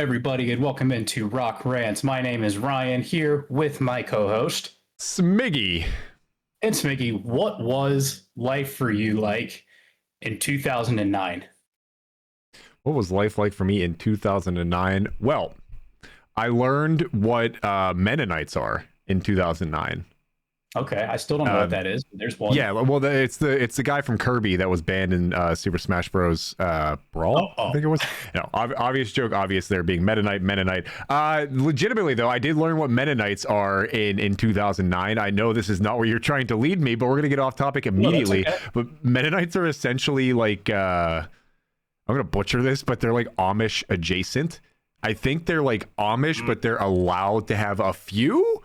everybody, and welcome into Rock Rants. My name is Ryan, here with my co-host, Smiggy. And Smiggy, what was life for you like in 2009? What was life like for me in 2009? Well, I learned what Mennonites are in 2009. Okay, I still don't know what that is, but there's one. Yeah, well, it's the guy from Kirby that was banned in Super Smash Bros. Brawl. I think it was. No, obvious joke, obvious there being Mennonite. Legitimately though, I did learn what Mennonites are in 2009. I know this is not where you're trying to lead me, but we're gonna get off topic immediately. No, okay. But Mennonites are essentially like I'm gonna butcher this, but they're like Amish adjacent. I think they're like Amish, but they're allowed to have a few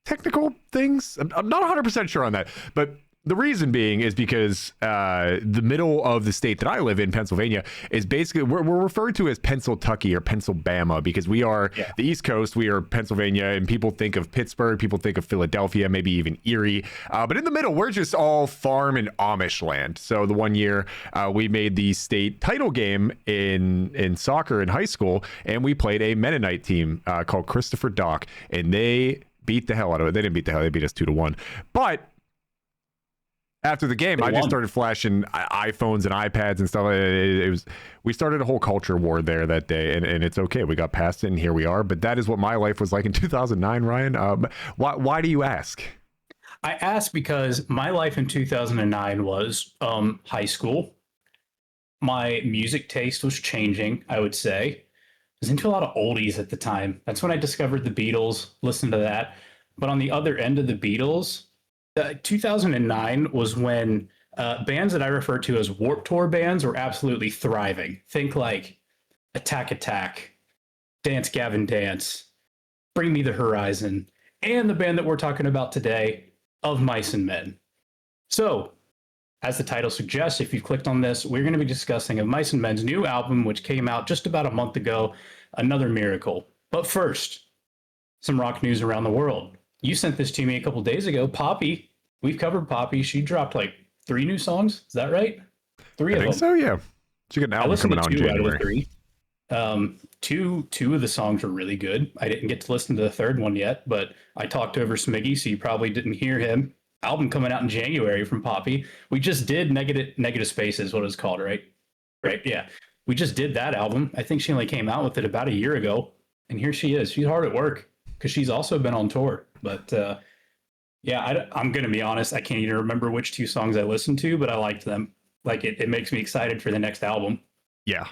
technical things. I'm not 100% sure on that, but the reason being is because the middle of the state that I live in, Pennsylvania, is basically we're referred to as Pennsyltucky or Pennsylvania because we are the East Coast. We are Pennsylvania, and people think of Pittsburgh, people think of Philadelphia, maybe even Erie. But in the middle, we're just all farm and Amish land. So the one year we made the state title game in soccer in high school, and we played a Mennonite team called Christopher Dock, and they beat the hell out of it. They didn't beat the hell. They beat us 2-1. But after the game, I just started flashing iPhones and iPads and stuff. We started a whole culture war there that day, and it's okay. We got past it, and here we are. But that is what my life was like in 2009, Ryan. Why do you ask? I asked because my life in 2009 was high school. My music taste was changing, I would say. I was into a lot of oldies at the time. That's when I discovered the Beatles, listened to that. But on the other end of the Beatles, 2009 was when bands that I refer to as Warped Tour bands were absolutely thriving. Think like Attack Attack, Dance Gavin Dance, Bring Me the Horizon, and the band that we're talking about today, Of Mice and Men. So, as the title suggests, if you've clicked on this, we're going to be discussing Of Mice and Men's new album, which came out just about a month ago, Another Miracle. But first, some rock news around the world. You sent this to me a couple days ago. Poppy, we've covered Poppy. She dropped like 3 new songs. Is that right? 3 of them. I think so, yeah. She got an album coming out in January. Two of the songs were really good. I didn't get to listen to the third one yet, but I talked over Smiggy, so you probably didn't hear him. Album coming out in January from Poppy. We just did Negative Space is what it's called, right? Right, yeah. We just did that album. I think she only came out with it about a year ago, and here she is. She's hard at work because she's also been on tour. But I'm going to be honest. I can't even remember which 2 songs I listened to, but I liked them. Like it makes me excited for the next album. Yeah.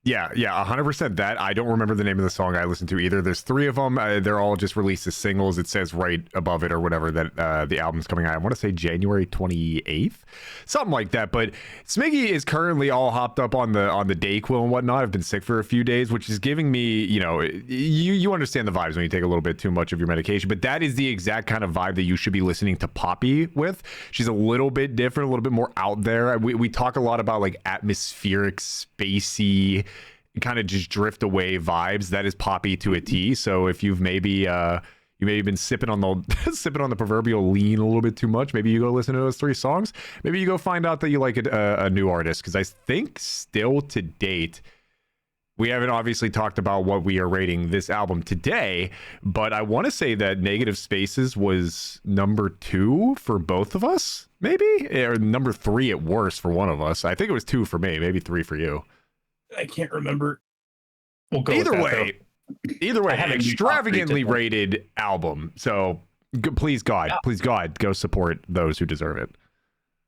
Yeah, 100% that. I don't remember the name of the song I listened to either. There's 3 of them. They're all just released as singles. It says right above it or whatever that the album's coming out. I want to say January 28th, something like that. But Smiggy is currently all hopped up on the Dayquil and whatnot. I've been sick for a few days, which is giving me, you understand the vibes when you take a little bit too much of your medication. But that is the exact kind of vibe that you should be listening to Poppy with. She's a little bit different, a little bit more out there. We talk a lot about like atmospheric, spacey, kind of just drift away vibes. That is Poppy to a T. So if you've maybe been sipping on the proverbial lean a little bit too much, maybe you go listen to those 3 songs. Maybe you go find out that you like a new artist, because I think still to date we haven't obviously talked about what we are rating this album today, but I want to say that Negative Spaces was number 2 for both of us, maybe, or number 3 at worst for one of us. I think it was 2 for me, maybe 3 for you. I can't remember. We'll go either way, an extravagantly rated album. So please God, go support those who deserve it.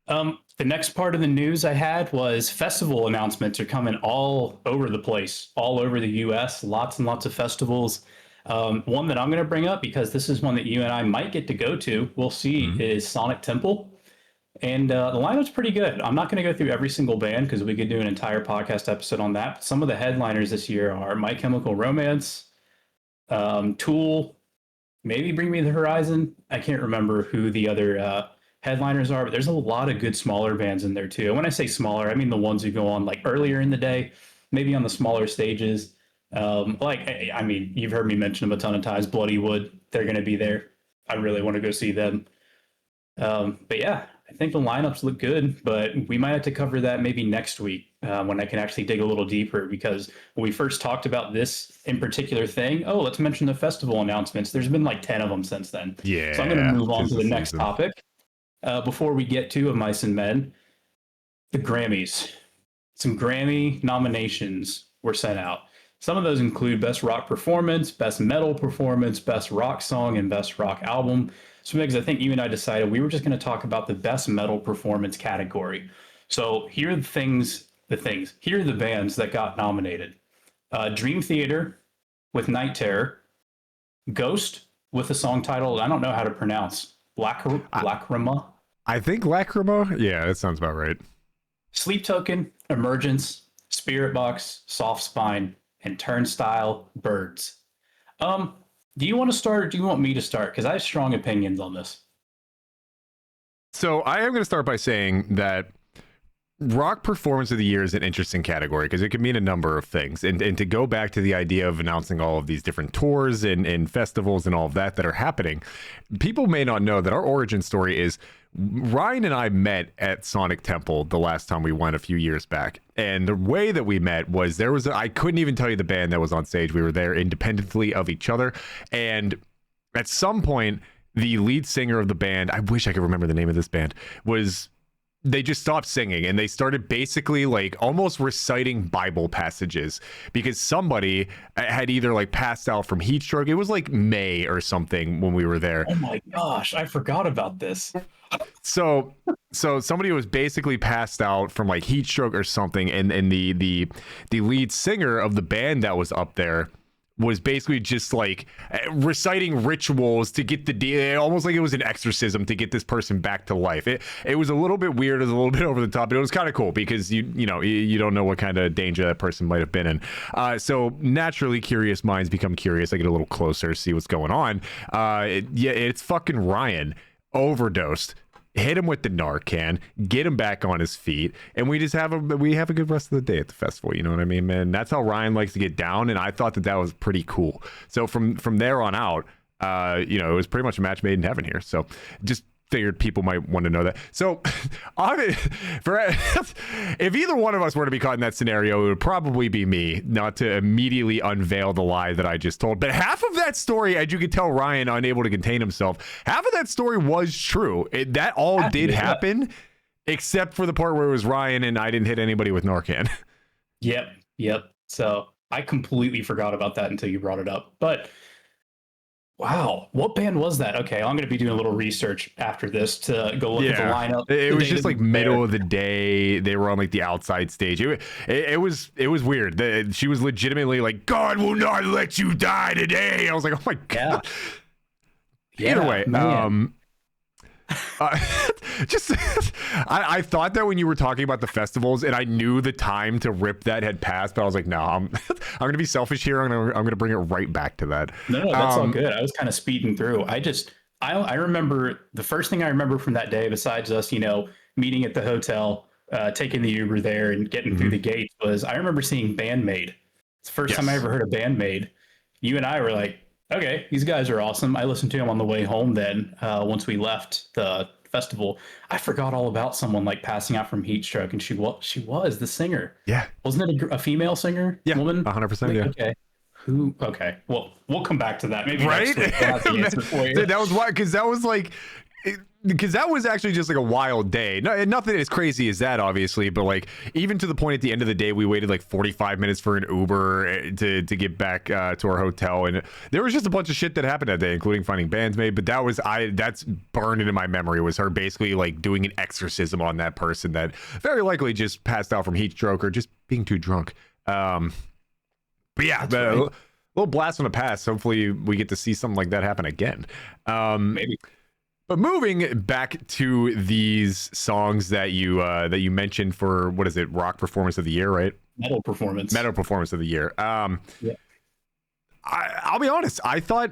The next part of the news I had was festival announcements are coming all over the place, all over the U.S. Lots and lots of festivals. One that I'm going to bring up, because this is one that you and I might get to go to, we'll see, is Sonic Temple. And the lineup's pretty good. I'm not going to go through every single band because we could do an entire podcast episode on that. But some of the headliners this year are My Chemical Romance, Tool, maybe Bring Me the Horizon. I can't remember who the other headliners are, but there's a lot of good smaller bands in there too. And when I say smaller, I mean the ones who go on like earlier in the day, maybe on the smaller stages. I mean, you've heard me mention them a ton of times. Bloody Wood, they're going to be there. I really want to go see them. But yeah, I think the lineups look good, but we might have to cover that maybe next week when I can actually dig a little deeper. Because when we first talked about this in particular thing, oh, let's mention the festival announcements. There's been like 10 of them since then. So I'm going to Yeah, move on 'tis to the the next season. topic. Before we get to Of Mice and Men, the Grammys. Some Grammy nominations were sent out. Some of those include Best Rock Performance, Best Metal Performance, Best Rock Song, and Best Rock Album. So, Migs, I think you and I decided we were just going to talk about the Best Metal Performance category. So, here are here are the bands that got nominated. Dream Theater with Night Terror, Ghost with a song titled, I don't know how to pronounce, I, Lacrima, I think Lacrima. Yeah, that sounds about right. Sleep Token, Emergence, Spirit Box, Soft Spine, and Turnstile Birds. Um, do you want to start or do you want me to start? Because I have strong opinions on this. So I am going to start by saying that rock performance of the year is an interesting category because it can mean a number of things. And to go back to the idea of announcing all of these different tours and festivals and all of that are happening, people may not know that our origin story is Ryan and I met at Sonic Temple the last time we went a few years back. And the way that we met was I couldn't even tell you the band that was on stage. We were there independently of each other. And at some point, the lead singer of the band, I wish I could remember the name of this band, they just stopped singing and they started basically like almost reciting Bible passages because somebody had either like passed out from heat stroke. It was like May or something when we were there. Oh my gosh, I forgot about this. So somebody was basically passed out from like heat stroke or something, and the lead singer of the band that was up there was basically just like reciting rituals to get almost like it was an exorcism to get this person back to life. It was a little bit weird, it was a little bit over the top, but it was kind of cool because you don't know what kind of danger that person might have been in. So naturally, curious minds become curious. I get a little closer, see what's going on. It's fucking Ryan overdosed, hit him with the Narcan, get him back on his feet, and we have a good rest of the day at the festival. You know what I mean, man? That's how Ryan likes to get down, and I thought that was pretty cool. So from there on out, it was pretty much a match made in heaven here. So just figured people might want to know that. So if either one of us were to be caught in that scenario, it would probably be me, not to immediately unveil the lie that I just told. But half of that story, as you can tell, Ryan unable to contain himself, half of that story was true. That all did happen, except for the part where it was Ryan and I didn't hit anybody with Narcan. Yep. So I completely forgot about that until you brought it up. But wow, what band was that? Okay, I'm going to be doing a little research after this to go look at the lineup. It was just like middle of the day. They were on like the outside stage. It was weird. She was legitimately like, "God will not let you die today." I was like, "Oh my god." Yeah. Either way, man. I thought that when you were talking about the festivals, and I knew the time to rip that had passed, but I was like, no, I'm gonna be selfish here. I'm gonna bring it right back to that. No, that's all good. I was kind of speeding through. I remember the first thing I remember from that day, besides us, meeting at the hotel, taking the Uber there and getting through the gates, was I remember seeing Bandmade. It's the first time I ever heard of Bandmade. You and I were like, okay, these guys are awesome. I listened to them on the way home then, once we left the festival. I forgot all about someone like passing out from heat stroke, and she was the singer. Yeah. Wasn't it a female singer? Yeah, woman? 100%, yeah. Okay. Who? Okay. Well, we'll come back to that. Maybe right? next week we'll have the answer for you. That was why, because that was like... Because that was actually just like a wild day. No, nothing as crazy as that, obviously, but like even to the point at the end of the day, we waited like 45 minutes for an Uber to get back to our hotel, and there was just a bunch of shit that happened that day, including finding Bandsmade. But that's burned into my memory, was her basically like doing an exorcism on that person that very likely just passed out from heat stroke or just being too drunk. But yeah, a little blast from the past. Hopefully, we get to see something like that happen again. Maybe. But moving back to these songs that you mentioned for, what is it, rock performance of the year, right? Metal performance of the year. Yeah. I'll be honest. I thought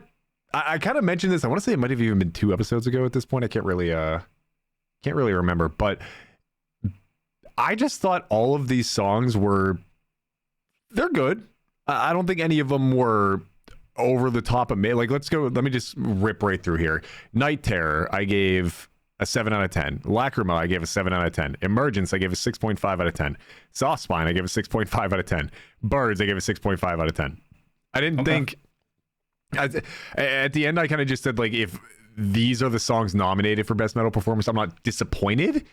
I kind of mentioned this. I want to say it might have even been 2 episodes ago at this point. I can't really remember. But I just thought all of these songs they're good. I don't think any of them were over the top of me. Like, let me just rip right through here. Night Terror, I gave a 7 out of 10. Lacrima, I gave a 7 out of 10. Emergence, I gave a 6.5 out of 10. Soft Spine, I gave a 6.5 out of 10. Birds, I gave a 6.5 out of 10. I didn't think... At the end, I kind of just said, like, if these are the songs nominated for Best Metal Performance, I'm not disappointed,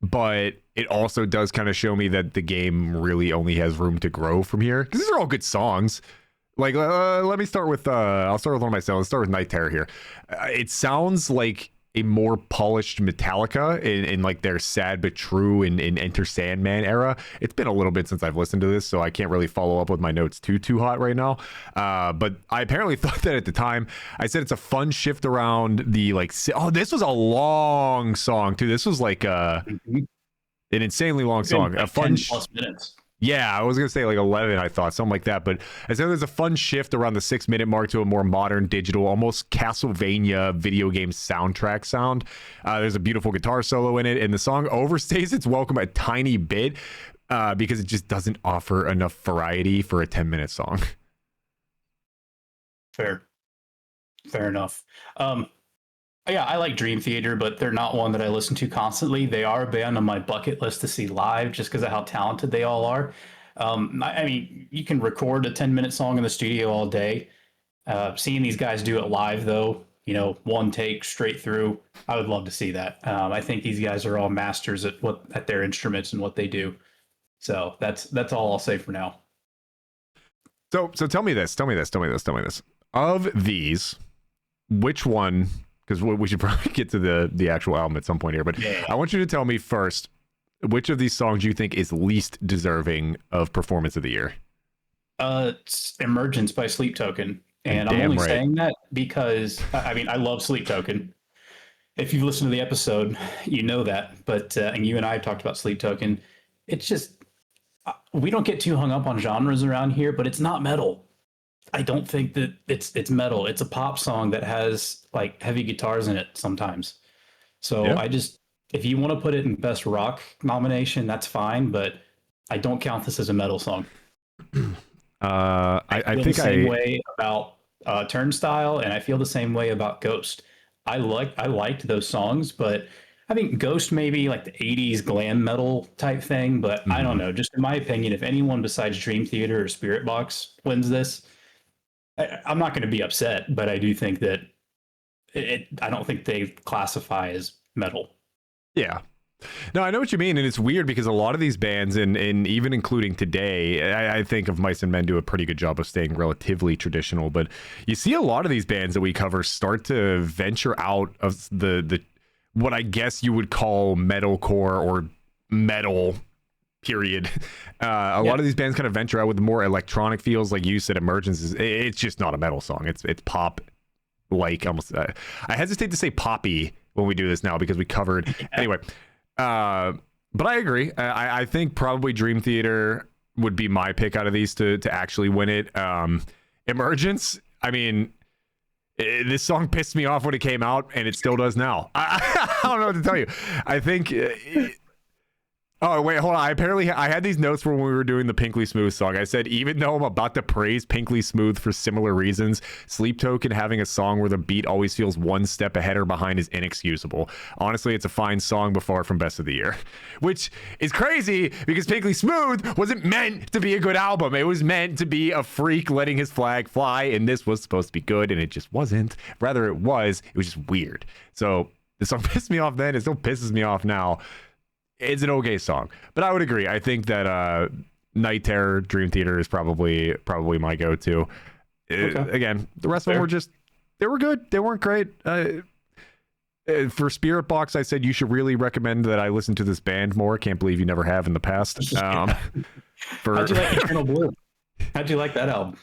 but it also does kind of show me that the game really only has room to grow from here. Because these are all good songs. Like, let me start with... I'll start with one of myself. Let's start with Night Terror here. It sounds like a more polished Metallica in like their Sad But True and in Enter Sandman era. It's been a little bit since I've listened to this, so I can't really follow up with my notes too hot right now. But I apparently thought that at the time. I said it's a fun shift around the like. Oh, this was a long song too. This was like an insanely long song. Like a fun 10+ minutes. Yeah, I was going to say like 11, I thought, something like that. But I said there's a fun shift around the 6-minute mark to a more modern, digital, almost Castlevania video game soundtrack sound. There's a beautiful guitar solo in it, and the song overstays its welcome a tiny bit because it just doesn't offer enough variety for a 10-minute song. Fair enough. Yeah, I like Dream Theater, but they're not one that I listen to constantly. They are a band on my bucket list to see live just because of how talented they all are. I mean, you can record a 10-minute song in the studio all day. Seeing these guys do it live, though, you know, one take straight through, I would love to see that. I think these guys are all masters at their instruments and what they do. So that's all I'll say for now. So tell me this. Of these, which one... Because we should probably get to the actual album at some point here. But yeah. I want you to tell me first, which of these songs you think is least deserving of Performance of the Year? It's Emergence by Sleep Token. And I'm only saying that because, I mean, I love Sleep Token. If you've listened to the episode, you know that. But, and you and I have talked about Sleep Token. It's just, we don't get too hung up on genres around here, but it's not metal. I don't think that it's metal. It's a pop song that has like heavy guitars in it sometimes. So yeah. If you want to put it in best rock nomination, that's fine, but I don't count this as a metal song. I feel the same way about Turnstile, and I feel the same way about Ghost. I liked those songs, but I think Ghost maybe like the 80s glam metal type thing, but I don't know. Just in my opinion, if anyone besides Dream Theater or Spirit Box wins this, I'm not going to be upset, but I do think that I don't think they classify as metal. Yeah. No, I know what you mean. And it's weird because a lot of these bands, and even including today, I think of Mice and Men do a pretty good job of staying relatively traditional. But you see a lot of these bands that we cover start to venture out of the what I guess you would call metalcore or metal period. A lot of these bands kind of venture out with more electronic feels, like you said. Emergence it's just not a metal song. It's pop, like almost. I hesitate to say poppy when we do this now because we covered anyway. But I agree. I think probably Dream Theater would be my pick out of these to actually win it. Emergence. I mean, this song pissed me off when it came out, and it still does now. I don't know what to tell you. I think. Oh, wait, hold on. I had these notes from when we were doing the Pinkly Smooth song. I said, even though I'm about to praise Pinkly Smooth for similar reasons, Sleep Token having a song where the beat always feels one step ahead or behind is inexcusable. Honestly, it's a fine song, but far from best of the year. Which is crazy because Pinkly Smooth wasn't meant to be a good album. It was meant to be a freak letting his flag fly, and this was supposed to be good, and it just wasn't. Rather, it was just weird. So the song pissed me off then. It still pisses me off now. It's an okay song, but I would agree. I think that Night Terror, Dream Theater is probably my go-to. Okay. Again, the rest of them were they were good. They weren't great. For Spirit Box, I said you should really recommend that I listen to this band more. Can't believe you never have in the past. How'd you like Eternal Blue? How'd you like that album?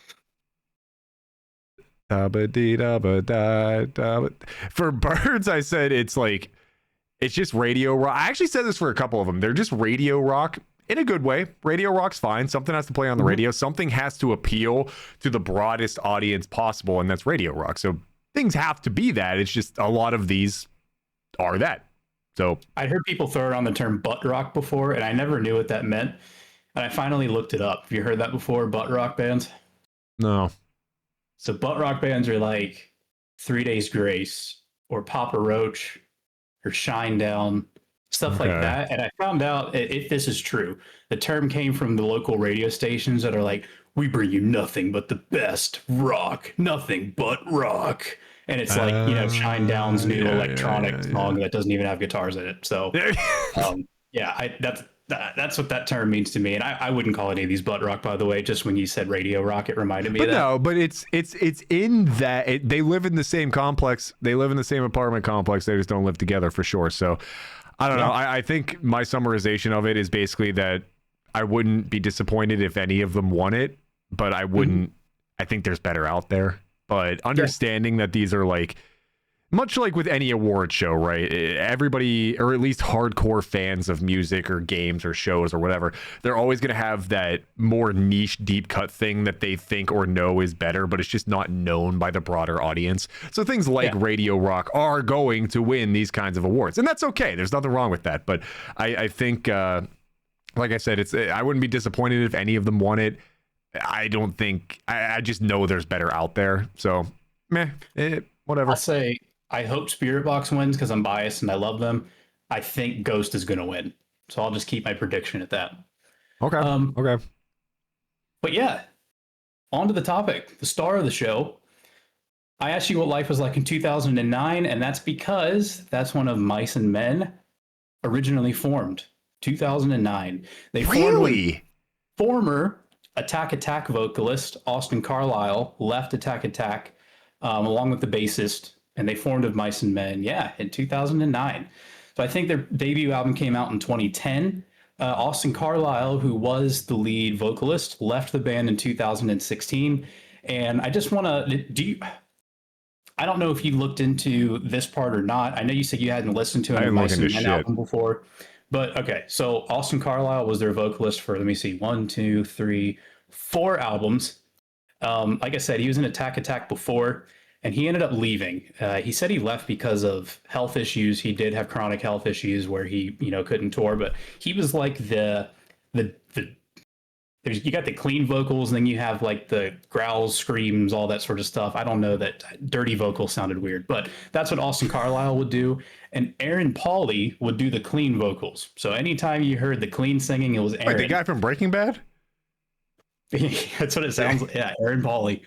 For Birds, I said it's just radio rock. I actually said this for a couple of them. They're just radio rock in a good way. Radio rock's fine. Something has to play on the radio. Something has to appeal to the broadest audience possible, and that's radio rock. So things have to be that. It's just a lot of these are that. So I'd heard people throw around the term butt rock before, and I never knew what that meant. And I finally looked it up. Have you heard that before, butt rock bands? No. So butt rock bands are like 3 Days Grace or Papa Roach or Shine Down, stuff like Okay. that. And I found out if this is true, the term came from the local radio stations that are like, we bring you nothing but the best rock, nothing but rock. And it's like, Shine Down's new electronic song that doesn't even have guitars in it. So, Yeah. yeah, that's what that term means to me. And I wouldn't call any of these butt rock, by the way. Just when you said radio rock, it reminded me But of that. no, but it's in that they live in the same complex. They live in the same apartment complex. They just don't live together for sure. So I don't know. I think my summarization of it is basically that I wouldn't be disappointed if any of them won it, but I wouldn't. I think there's better out there. But understanding that these are like, much like with any award show, right? Everybody, or at least hardcore fans of music or games or shows or whatever, they're always going to have that more niche, deep cut thing that they think or know is better, but it's just not known by the broader audience. So things like Radio Rock are going to win these kinds of awards, and that's okay. There's nothing wrong with that. But I think, like I said, I wouldn't be disappointed if any of them won it. I don't think. I just know there's better out there. So, whatever. I'll say I hope Spirit Box wins because I'm biased and I love them. I think Ghost is going to win. So I'll just keep my prediction at that. Okay. Okay. But yeah, on to the topic, the star of the show. I asked you what life was like in 2009, and that's because that's one of Mice and Men originally formed. 2009. They formed when former Attack Attack vocalist Austin Carlisle left Attack Attack along with the bassist, and they formed of Mice and Men, in 2009. So I think their debut album came out in 2010. Austin Carlisle, who was the lead vocalist, left the band in 2016. And I just want to, I don't know if you looked into this part or not. I know you said you hadn't listened to a Mice and Men album before. But okay, so Austin Carlisle was their vocalist for, let me see, 1, 2, 3, 4 albums. Like I said, he was in Attack Attack before, and he ended up leaving. He said he left because of health issues. He did have chronic health issues where he, couldn't tour, but he was like you got the clean vocals, and then you have like the growls, screams, all that sort of stuff. I don't know, that dirty vocal sounded weird, but that's what Austin Carlisle would do. And Aaron Pauley would do the clean vocals. So anytime you heard the clean singing, it was Aaron. Wait, the guy from Breaking Bad? That's what it sounds like. Yeah, Aaron Pauley.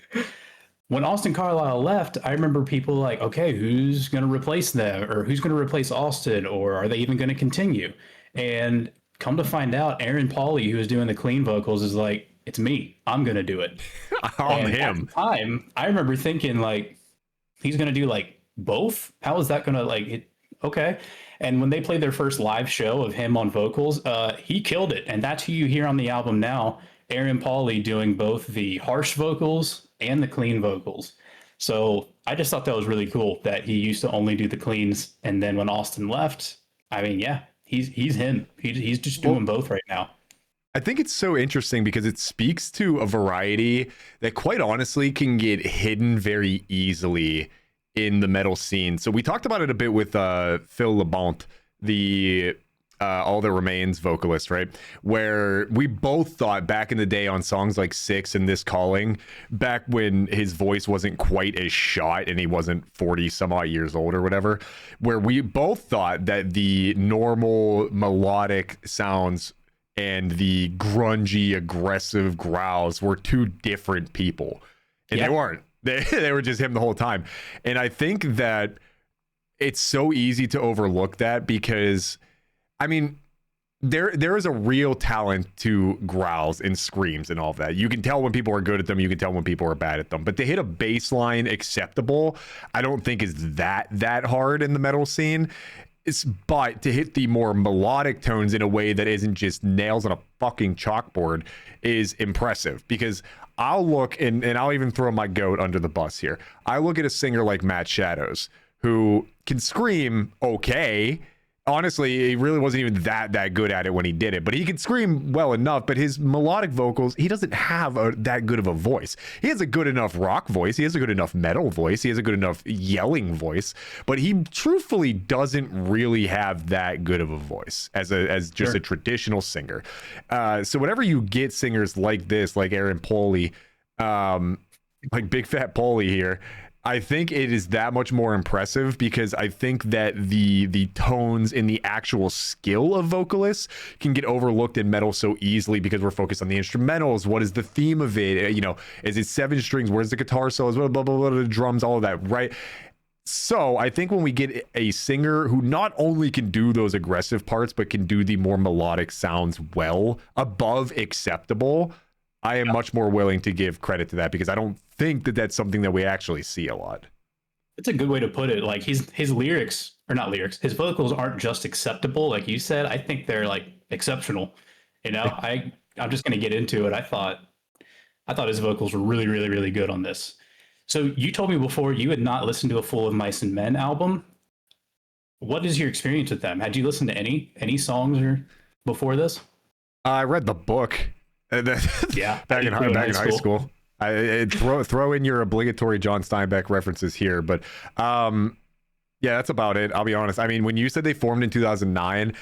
When Austin Carlisle left, I remember people like, okay, who's going to replace them, or who's going to replace Austin, or are they even going to continue? And come to find out, Aaron Pauley, who was doing the clean vocals, is like, it's me. I'm going to do it. On him. At the time, I remember thinking, like, he's going to do, like, both? How is that going to, like, okay. And when they played their first live show of him on vocals, he killed it. And that's who you hear on the album now, Aaron Pauley doing both the harsh vocals and the clean vocals. So I just thought that was really cool that he used to only do the cleans. And then when Austin left, I mean, yeah, he's him. He's just doing both right now. I think it's so interesting because it speaks to a variety that quite honestly can get hidden very easily in the metal scene. So we talked about it a bit with Phil Labonte, the All That Remains vocalist, right? Where we both thought back in the day on songs like Six and This Calling, back when his voice wasn't quite as shot and he wasn't 40 some odd years old or whatever, where we both thought that the normal melodic sounds and the grungy, aggressive growls were two different people. And they weren't. They were just him the whole time. And I think that it's so easy to overlook that because, I mean, there is a real talent to growls and screams and all of that. You can tell when people are good at them. You can tell when people are bad at them. But to hit a bass line acceptable, I don't think is that hard in the metal scene. But to hit the more melodic tones in a way that isn't just nails on a fucking chalkboard is impressive. Because I'll look, and I'll even throw my goat under the bus here. I look at a singer like Matt Shadows, who can scream okay. Honestly, he really wasn't even that good at it when he did it, but he could scream well enough. But his melodic vocals, he doesn't have that good of a voice. He has a good enough rock voice. He has a good enough metal voice. He has a good enough yelling voice, but he truthfully doesn't really have that good of a voice as just a traditional singer. So whenever you get singers like this, like Aaron Pauley, like Big Fat Pauley here, I think it is that much more impressive because I think that the tones in the actual skill of vocalists can get overlooked in metal so easily because we're focused on the instrumentals. What is the theme of it? You know, is it 7 strings? Where's the guitar solos? Blah, blah, blah, blah, the drums, all of that, right? So I think when we get a singer who not only can do those aggressive parts, but can do the more melodic sounds well, above acceptable, I am much more willing to give credit to that because I don't think that that's something that we actually see a lot. It's a good way to put it. Like his lyrics, or not lyrics, his vocals aren't just acceptable, like you said. I think they're like exceptional. You know, I'm just gonna get into it. I thought his vocals were really, really, really good on this. So you told me before you had not listened to a full of Mice and Men album. What is your experience with them? Had you listened to any songs or before this? I read the book. Yeah, back in high school. Throw in your obligatory John Steinbeck references here, but yeah, that's about it. I'll be honest. I mean, when you said they formed in 2009,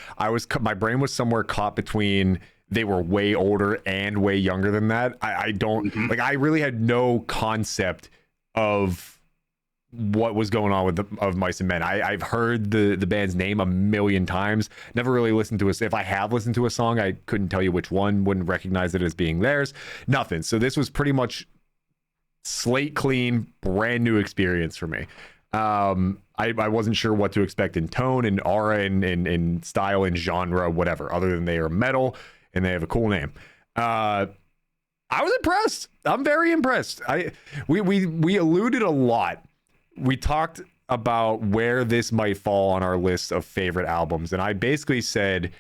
my brain was somewhere caught between they were way older and way younger than that. I don't like. I really had no concept of what was going on with of Mice and Men. I've heard the band's name a million times. Never really listened to if I have listened to a song, I couldn't tell you which one. Wouldn't recognize it as being theirs. Nothing. So this was pretty much slate clean, brand new experience for me. I wasn't sure what to expect in tone and aura and style and genre, whatever, other than they are metal and they have a cool name. I was impressed. I'm very impressed. We alluded a lot. We talked about where this might fall on our list of favorite albums, and I basically said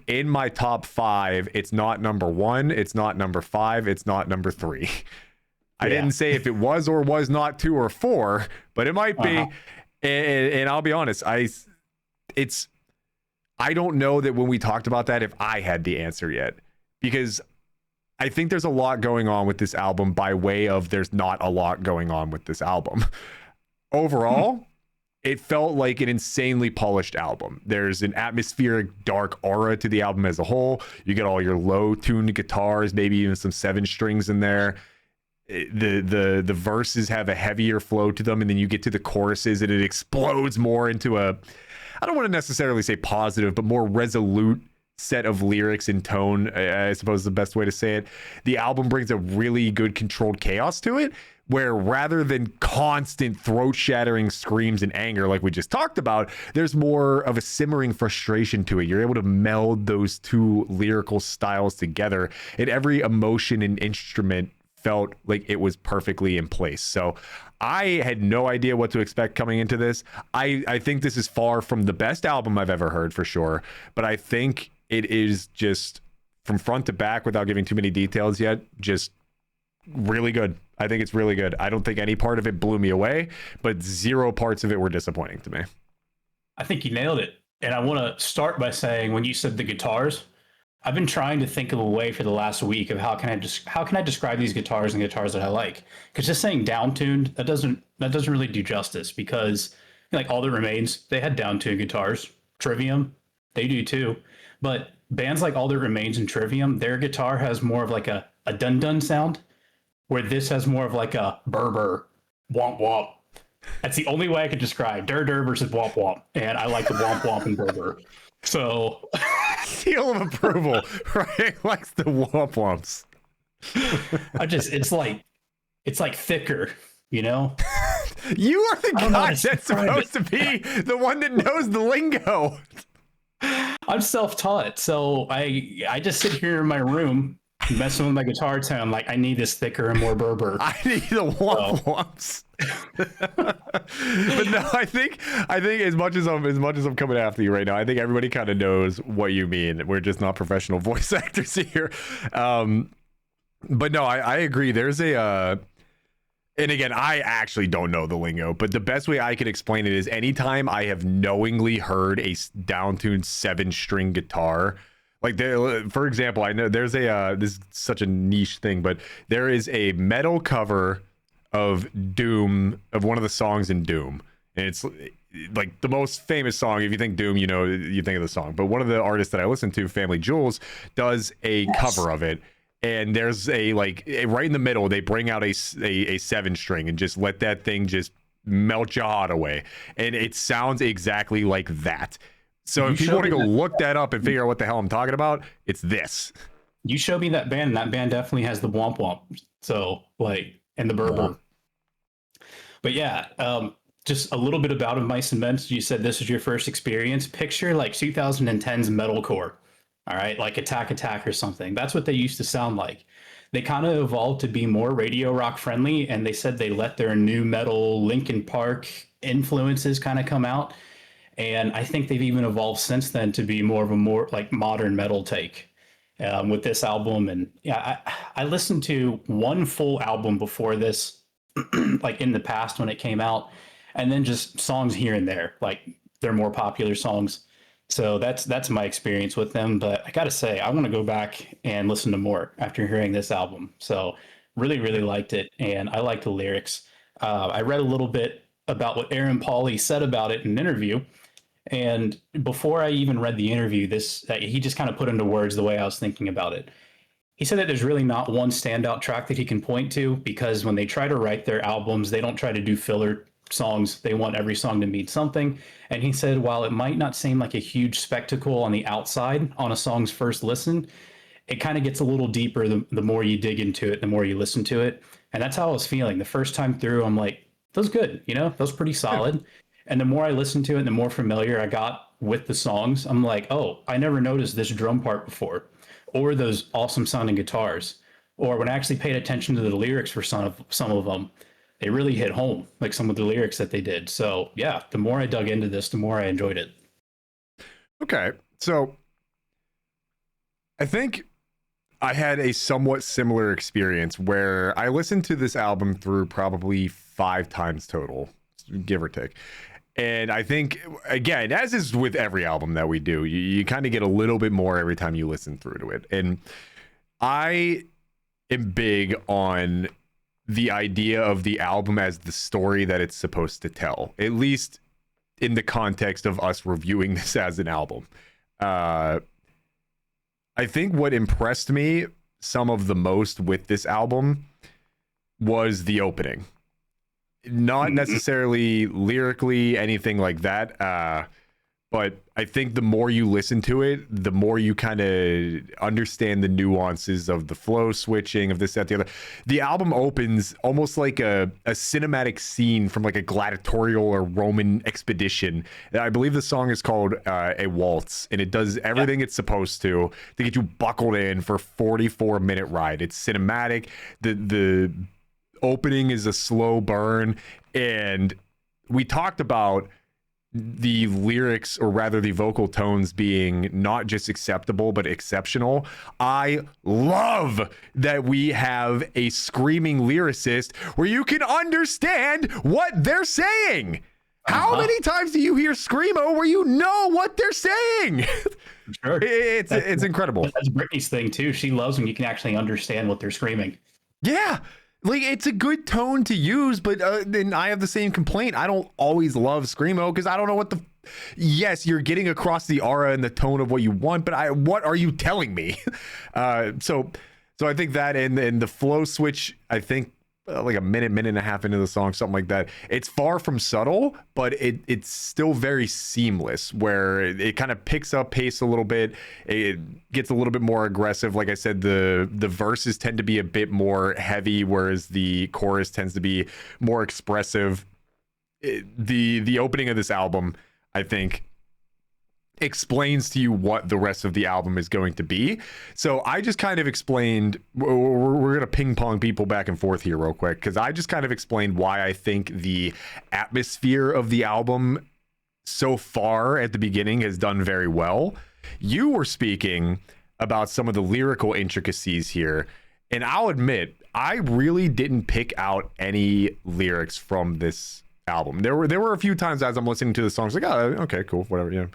in my top 5, it's not number 1, it's not number 5, it's not number 3. I didn't say if it was or was not 2 or 4, but it might be. And I'll be honest, I don't know that when we talked about that if I had the answer yet, because I think there's a lot going on with this album by way of there's not a lot going on with this album. Overall, it felt like an insanely polished album. There's an atmospheric, dark aura to the album as a whole. You get all your low-tuned guitars, maybe even some 7 strings in there. The verses have a heavier flow to them, and then you get to the choruses, and it explodes more into I don't want to necessarily say positive, but more resolute set of lyrics and tone, I suppose is the best way to say it. The album brings a really good controlled chaos to it, where rather than constant throat-shattering screams and anger like we just talked about, there's more of a simmering frustration to it. You're able to meld those two lyrical styles together, and every emotion and instrument felt like it was perfectly in place. So I had no idea what to expect coming into this. I think this is far from the best album I've ever heard, for sure, but I think it is just from front to back, without giving too many details yet, just really good. I think it's really good. I don't think any part of it blew me away, but 0 parts of it were disappointing to me. I think you nailed it. And I want to start by saying, when you said the guitars, I've been trying to think of a way for the last week of how can I describe these guitars and guitars that I like? Because just saying down-tuned, that doesn't really do justice, because like All That Remains, they had down-tuned guitars. Trivium, they do too. But bands like All That Remains and Trivium, their guitar has more of like a dun-dun sound, where this has more of like a burr, womp womp. That's the only way I could describe dur versus womp womp. And I like the womp womp and burr. So seal of approval, right? Likes the womp womps. It's like thicker, you know? You are the guy that's supposed to be the one that knows the lingo. I'm self-taught, so I just sit here in my room messing with my guitar tone, like I need this thicker and more burr. I need the womp womps. But no, I think as much as I'm coming after you right now, I think everybody kind of knows what you mean. We're just not professional voice actors here. But no, I agree. There's and again, I actually don't know the lingo, but the best way I could explain it is anytime I have knowingly heard a down-tuned 7-string guitar, like for example, I know there's this is such a niche thing, but there is a metal cover of Doom, of one of the songs in Doom, and it's like the most famous song. If you think Doom, you think of the song, but one of the artists that I listen to, Family Jewels, does a cover of it, and there's right in the middle, they bring out a 7 string and just let that thing just melt your heart away, and it sounds exactly like that. So if you want to go look that up and figure out what the hell I'm talking about, it's this. You showed me that band, and that band definitely has the womp womp. So and the burble. But yeah, just a little bit about of Mice and Men. You said this was your first experience. Picture 2010's metalcore. All right, like Attack or something. That's what they used to sound like. They kind of evolved to be more radio rock friendly, and they said they let their new metal Linkin Park influences kind of come out. And I think they've even evolved since then to be more of a more modern metal take with this album. And yeah, I listened to one full album before this, in the past when it came out, and then just songs here and there, their more popular songs. So that's my experience with them. But I gotta say, I want to go back and listen to more after hearing this album. So really, really liked it, and I like the lyrics. I read a little bit about what Aaron Pauley said about it in an interview, and before I even read the interview, he just kind of put into words the way I was thinking about it. He said that there's really not one standout track that he can point to, because when they try to write their albums, they don't try to do filler songs. They want every song to mean something. And he said, while it might not seem like a huge spectacle on the outside on a song's first listen, it kind of gets a little deeper the more you dig into it, the more you listen to it. And that's how I was feeling. The first time through, I'm like, that was good. That was pretty solid. Yeah. And the more I listened to it, the more familiar I got with the songs. I'm like, oh, I never noticed this drum part before, or those awesome sounding guitars. Or when I actually paid attention to the lyrics for some of them, they really hit home, like some of the lyrics that they did. So yeah, the more I dug into this, the more I enjoyed it. Okay, so I think I had a somewhat similar experience where I listened to this album through probably 5 times total, give or take. And I think, again, as is with every album that we do, you kind of get a little bit more every time you listen through to it. And I am big on the idea of the album as the story that it's supposed to tell, at least in the context of us reviewing this as an album. I think what impressed me some of the most with this album was the opening. Not necessarily lyrically, anything like that. But I think the more you listen to it, the more you kind of understand the nuances of the flow switching, of this, that, the other. The album opens almost like a cinematic scene from like a gladiatorial or Roman expedition. I believe the song is called A Waltz, and it does everything it's supposed to get you buckled in for a 44-minute ride. It's cinematic. The opening is a slow burn, and we talked about the lyrics, or rather the vocal tones, being not just acceptable but exceptional. I love that we have a screaming lyricist where you can understand what they're saying. How many times do you hear screamo where you know what they're saying? Sure. It's incredible. That's Britney's thing too. She loves when you can actually understand what they're screaming. Yeah. Like, it's a good tone to use, but then I have the same complaint. I don't always love screamo because I don't know what yes, you're getting across the aura and the tone of what you want, but what are you telling me? So I think that, and the flow switch, I think like a minute and a half into the song, something like that. It's far from subtle, but it's still very seamless, where it kind of picks up pace a little bit. It gets a little bit more aggressive. Like I said, the verses tend to be a bit more heavy, whereas the chorus tends to be more expressive. The opening of this album, I think, explains to you what the rest of the album is going to be. So I just kind of explained, we're going to ping pong people back and forth here real quick, because I just kind of explained why I think the atmosphere of the album so far at the beginning has done very well. You were speaking about some of the lyrical intricacies here, and I'll admit, I really didn't pick out any lyrics from this album. There were a few times as I'm listening to the songs, like, oh, okay, cool, whatever, yeah.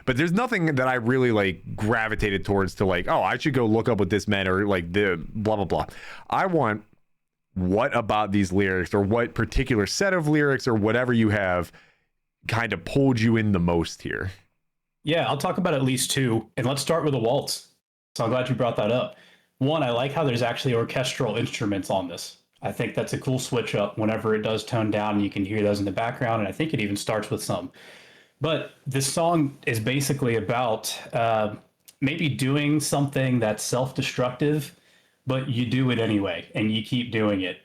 But there's nothing that I really like gravitated towards to like, oh, I should go look up what this meant, or like the blah blah blah. I want, what about these lyrics, or what particular set of lyrics, or whatever you have, kind of pulled you in the most here? Yeah, I'll talk about at least 2, and let's start with a waltz. So I'm glad you brought that up. One, I like how there's actually orchestral instruments on this. I think that's a cool switch up. Whenever it does tone down, you can hear those in the background, and I think it even starts with some. But this song is basically about maybe doing something that's self-destructive, but you do it anyway, and you keep doing it,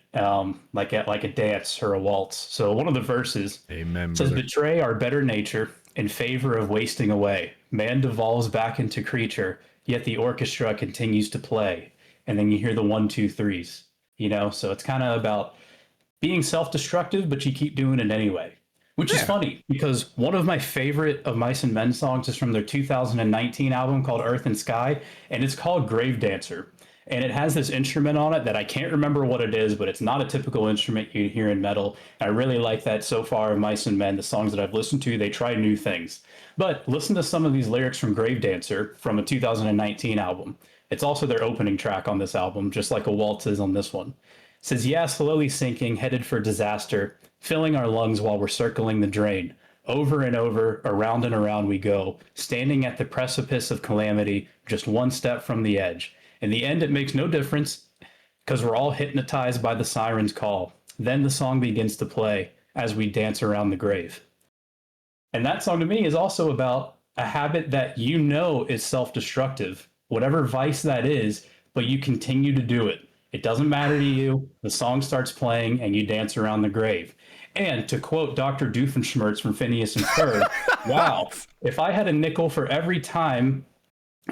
like a dance or a waltz. So one of the verses Amen, says, brother. "Betray our better nature in favor of wasting away. Man devolves back into creature, yet the orchestra continues to play." And then you hear the one, two, threes. So it's kind of about being self-destructive, but you keep doing it anyway. Which is Yeah. funny because one of my favorite of Mice and Men songs is from their 2019 album called Earth and Sky, and it's called Grave Dancer. And it has this instrument on it that I can't remember what it is, but it's not a typical instrument you hear in metal. I really like that so far of Mice and Men. The songs that I've listened to, they try new things. But listen to some of these lyrics from Grave Dancer from a 2019 album. It's also their opening track on this album, just like a waltz is on this one. It says, "Yeah, slowly sinking, headed for disaster, filling our lungs while we're circling the drain. Over and over, around and around we go, standing at the precipice of calamity, just one step from the edge. In the end, it makes no difference because we're all hypnotized by the siren's call. Then the song begins to play as we dance around the grave." And that song to me is also about a habit that is self destructive, whatever vice that is, but you continue to do it. It doesn't matter to you. The song starts playing and you dance around the grave. And to quote Dr. Doofenshmirtz from Phineas and Ferb, wow, if I had a nickel for every time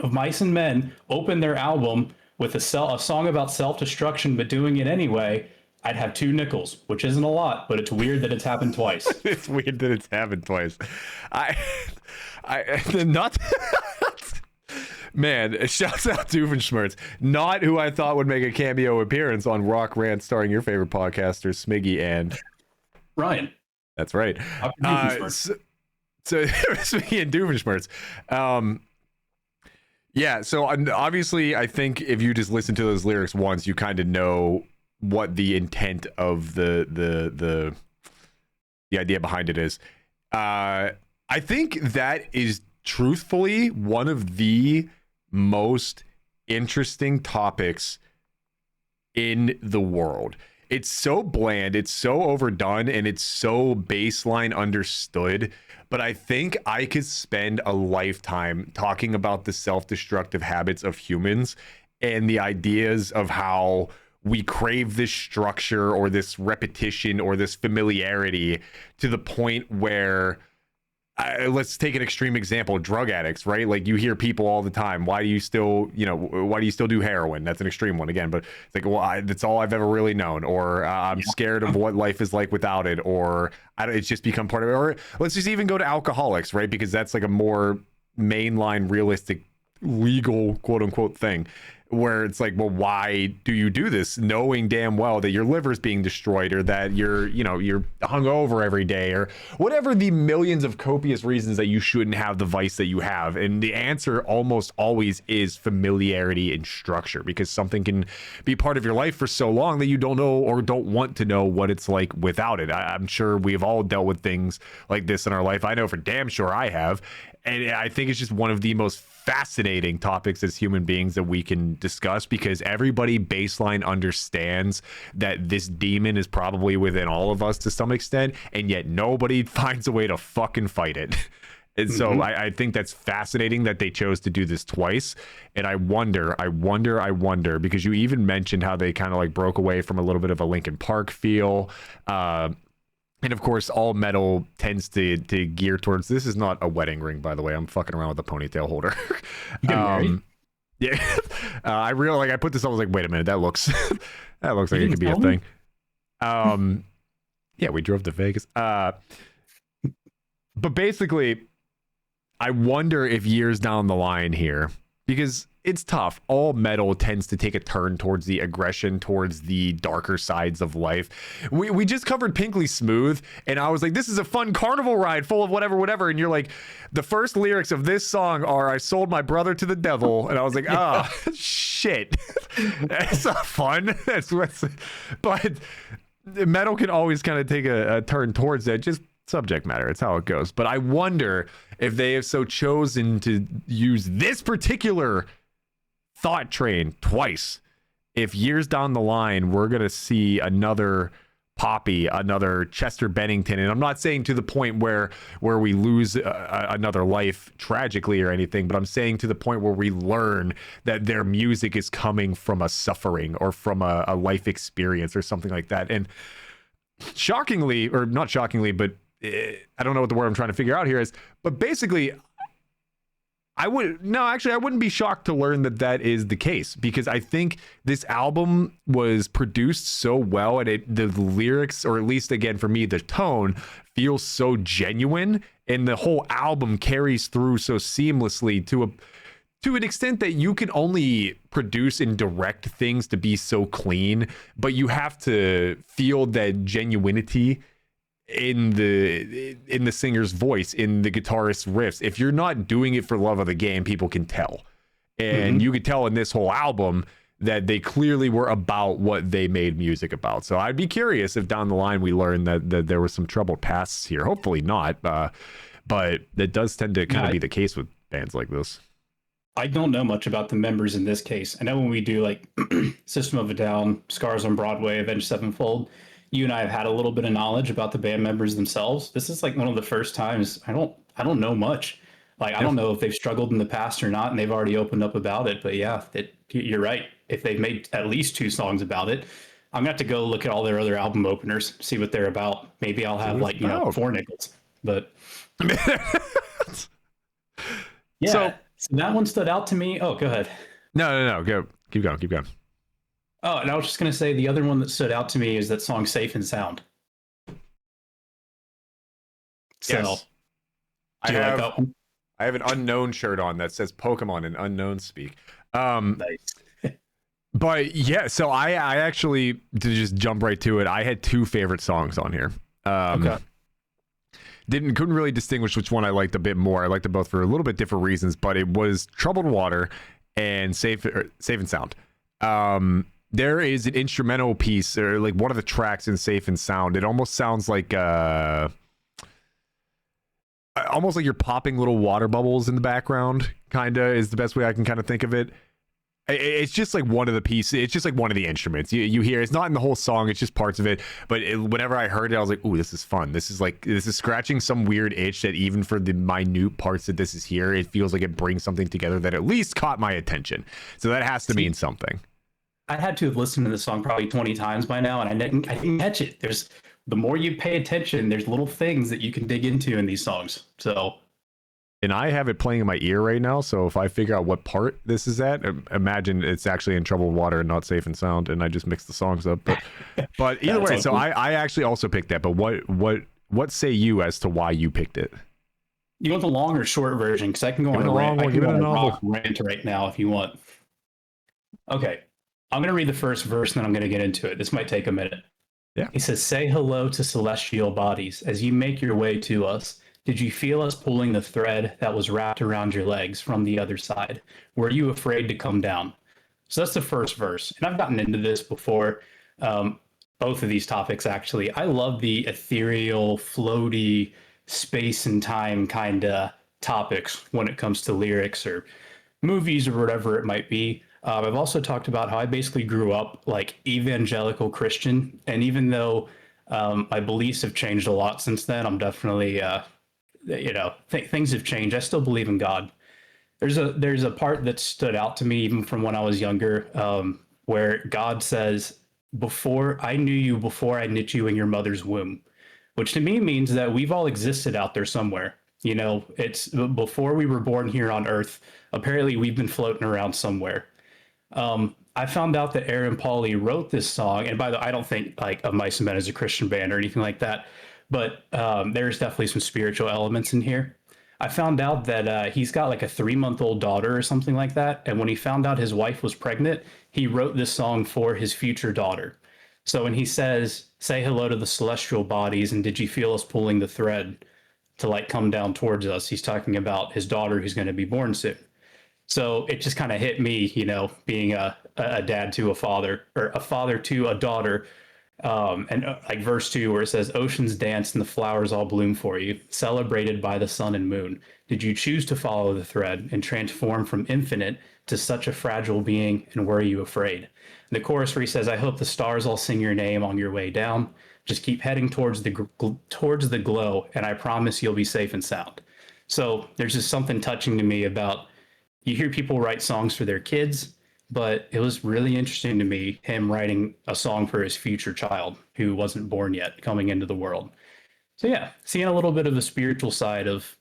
of Mice and Men open their album with a song about self destruction, but doing it anyway, I'd have two nickels, which isn't a lot, but it's weird that it's happened twice. It's weird that it's happened twice. I not. Man, shouts out Doofenshmirtz. Not who I thought would make a cameo appearance on Rock Rant starring your favorite podcasters, Smiggy and Ryan. That's right. Dr. Doofenshmirtz. So Smiggy and Doofenshmirtz. Yeah, so obviously I think if you just listen to those lyrics once, you kind of know what the intent of the idea behind it is. I think that is truthfully one of the most interesting topics in the world. It's so bland, it's so overdone, and it's so baseline understood. But I think I could spend a lifetime talking about the self-destructive habits of humans and the ideas of how we crave this structure or this repetition or this familiarity to the point where let's take an extreme example, drug addicts, right? Like you hear people all the time, why do you still do heroin? That's an extreme one again, but it's like, well, that's all I've ever really known, or I'm scared of what life is like without it, or it's just become part of it. Or let's just even go to alcoholics, right? Because that's like a more mainline, realistic, legal, quote unquote thing, where it's like, well, why do you do this knowing damn well that your liver's being destroyed, or that you're hungover every day, or whatever the millions of copious reasons that you shouldn't have the vice that you have? And the answer almost always is familiarity and structure, because something can be part of your life for so long that you don't know or don't want to know what it's like without it. I'm sure we've all dealt with things like this in our life. I know for damn sure I have. And I think it's just one of the most fascinating topics as human beings that we can discuss, because everybody baseline understands that this demon is probably within all of us to some extent, and yet nobody finds a way to fucking fight it. And so I think that's fascinating that they chose to do this twice. And I wonder, because you even mentioned how they kind of like broke away from a little bit of a Linkin Park feel. And of course, all metal tends to gear towards, this is not a wedding ring, by the way. I'm fucking around with a ponytail holder. Yeah. I really, like, I put this on, I was like, wait a minute, that looks like it could be a thing. Yeah, we drove to Vegas. But basically, I wonder if years down the line here, because it's tough. All metal tends to take a turn towards the aggression, towards the darker sides of life. We just covered Pinkly Smooth, and I was like, this is a fun carnival ride full of whatever. And you're like, the first lyrics of this song are, I sold my brother to the devil. And I was like, oh, shit. That's not fun. But metal can always kind of take a turn towards that. Just subject matter. It's how it goes. But I wonder if they have so chosen to use this particular thought train twice if years down the line we're going to see another Poppy, another Chester Bennington, and I'm not saying to the point where we lose another life tragically or anything, but I'm saying to the point where we learn that their music is coming from a suffering or from a life experience or something like that. And shockingly, or not shockingly, but I don't know what the word I'm trying to figure out here is, but basically I wouldn't be shocked to learn that that is the case, because I think this album was produced so well, and the lyrics, or at least again for me, the tone feels so genuine, and the whole album carries through so seamlessly to an extent that you can only produce and direct things to be so clean, but you have to feel that genuinity in the singer's voice, in the guitarist's riffs. If you're not doing it for love of the game, people can tell. And you could tell in this whole album that they clearly were about what they made music about. So I'd be curious if down the line we learn that there was some troubled pasts here. Hopefully not, but that does tend to kind of be the case with bands like this. I don't know much about the members in this case. I know when we do like System of a Down, Scars on Broadway, Avenged Sevenfold, you and I have had a little bit of knowledge about the band members themselves. This is like one of the first times I don't know much. Like, I don't know if they've struggled in the past or not, and they've already opened up about it. But yeah, you're right. If they've made at least 2 songs about it, I'm gonna have to go look at all their other album openers, see what they're about. Maybe I'll have like 4 nickels. But yeah, so that one stood out to me. Oh, go ahead. No, go. Keep going. Oh, and I was just going to say the other one that stood out to me is that song Safe and Sound. So, yes. I have an Unknown shirt on that says Pokemon in Unknown speak. Nice. But yeah, so I actually, to just jump right to it, I had 2 favorite songs on here. Okay. Couldn't really distinguish which one I liked a bit more. I liked them both for a little bit different reasons, but it was Troubled Water and Safe and Sound. There is an instrumental piece, or like one of the tracks in Safe and Sound. It almost sounds like almost like you're popping little water bubbles in the background, kind of is the best way I can kind of think of it. It's just like one of the pieces. It's just like one of the instruments you hear. It's not in the whole song. It's just parts of it. But whenever I heard it, I was like, "Ooh, this is fun. This is scratching some weird itch that even for the minute parts that this is here, it feels like it brings something together that at least caught my attention. So that has to mean something." I had to have listened to the song probably 20 times by now, and I didn't catch it. The more you pay attention, there's little things that you can dig into in these songs. So, and I have it playing in my ear right now. So if I figure out what part this is at, imagine it's actually in Troubled Water and not Safe and Sound, and I just mixed the songs up. But either way, so I actually also picked that. But what say you as to why you picked it? You want the long or short version? Because I can go on a rant. I can go on a rock rant right now if you want. Okay. I'm going to read the first verse, and then I'm going to get into it. This might take a minute. Yeah. He says, "Say hello to celestial bodies. As you make your way to us, did you feel us pulling the thread that was wrapped around your legs from the other side? Were you afraid to come down?" So that's the first verse. And I've gotten into this before. Both of these topics, actually. I love the ethereal, floaty, space and time kind of topics when it comes to lyrics or movies or whatever it might be. I've also talked about how I basically grew up like evangelical Christian, and even though my beliefs have changed a lot since then, I'm definitely, things have changed. I still believe in God. There's a part that stood out to me even from when I was younger, where God says, "Before I knew you, before I knit you in your mother's womb," which to me means that we've all existed out there somewhere. It's before we were born here on Earth. Apparently, we've been floating around somewhere. I found out that Aaron Pauley wrote this song, and by the way, I don't think like Of Mice and Men is a Christian band or anything like that, but there's definitely some spiritual elements in here. I found out that he's got like a 3-month-old daughter or something like that, and when he found out his wife was pregnant, he wrote this song for his future daughter. So when he says, "Say hello to the celestial bodies, and did you feel us pulling the thread to like come down towards us?" He's talking about his daughter who's going to be born soon. So it just kind of hit me, being a dad to a father, or a father to a daughter. And like verse 2 where it says oceans dance and the flowers all bloom for you, celebrated by the sun and moon. Did you choose to follow the thread and transform from infinite to such a fragile being, and were you afraid? And the chorus where he says, I hope the stars all sing your name on your way down. Just keep heading towards the glow, and I promise you'll be safe and sound. So there's just something touching to me about, you hear people write songs for their kids, but it was really interesting to me him writing a song for his future child who wasn't born yet coming into the world. So yeah, seeing a little bit of the spiritual side of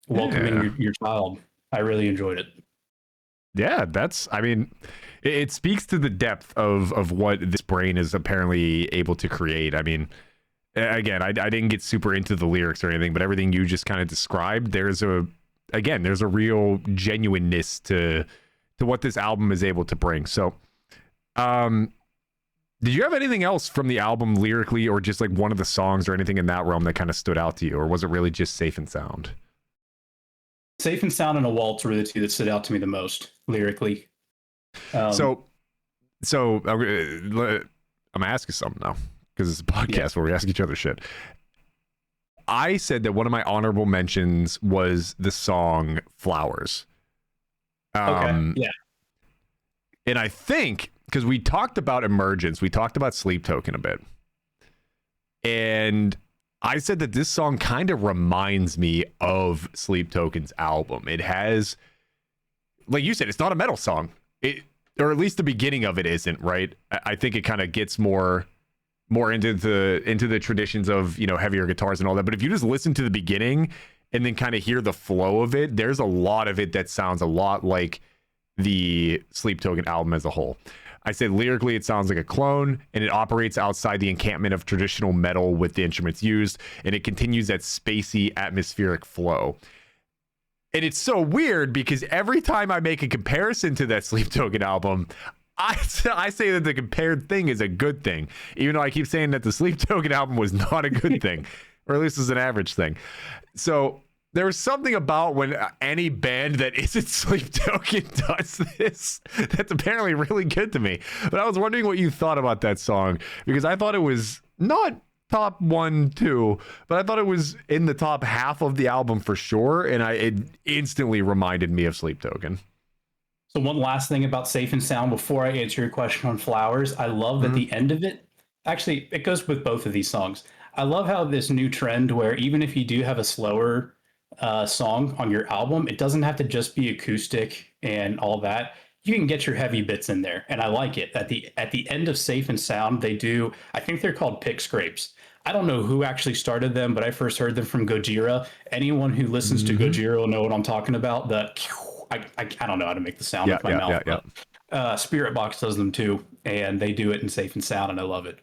welcoming Yeah. your child, I really enjoyed it. Yeah, that's, I mean, it speaks to the depth of what this brain is apparently able to create. I mean, again, I didn't get super into the lyrics or anything, but everything you just kind of described, there's a real genuineness to what this album is able to bring. So, did you have anything else from the album lyrically, or just like one of the songs or anything in that realm that kind of stood out to you, or was it really just Safe and Sound? Safe and Sound and A Waltz were the two that stood out to me the most lyrically. So I'm gonna ask you something now, because it's a podcast where we ask each other shit. I said that one of my honorable mentions was the song Flowers. Okay. Yeah. And I think, because we talked about Emergence, we talked about Sleep Token a bit. And I said that this song kind of reminds me of Sleep Token's album. It has, like you said, it's not a metal song. Or at least the beginning of it isn't, right? I think it kind of gets more into the traditions of, you know, heavier guitars and all that. But if you just listen to the beginning and then kind of hear the flow of it, there's a lot of it that sounds a lot like the Sleep Token album as a whole. I said lyrically it sounds like a clone, and it operates outside the encampment of traditional metal with the instruments used, and it continues that spacey atmospheric flow. And it's so weird because every time I make a comparison to that Sleep Token album, I say that the compared thing is a good thing, even though I keep saying that the Sleep Token album was not a good thing, or at least is an average thing. So there was something about when any band that isn't Sleep Token does this that's apparently really good to me. But I was wondering what you thought about that song, because I thought it was not top 1, 2, but I thought it was in the top half of the album for sure, and it instantly reminded me of Sleep Token. So one last thing about Safe and Sound before I answer your question on Flowers, I love at the end of it. Actually, it goes with both of these songs. I love how this new trend where even if you do have a slower song on your album, it doesn't have to just be acoustic and all that. You can get your heavy bits in there, and I like it. At the end of Safe and Sound, they do. I think they're called pick scrapes. I don't know who actually started them, but I first heard them from Gojira. Anyone who listens to Gojira will know what I'm talking about. I don't know how to make the sound with my mouth. But Spirit Box does them too, and they do it in Safe and Sound, and I love it.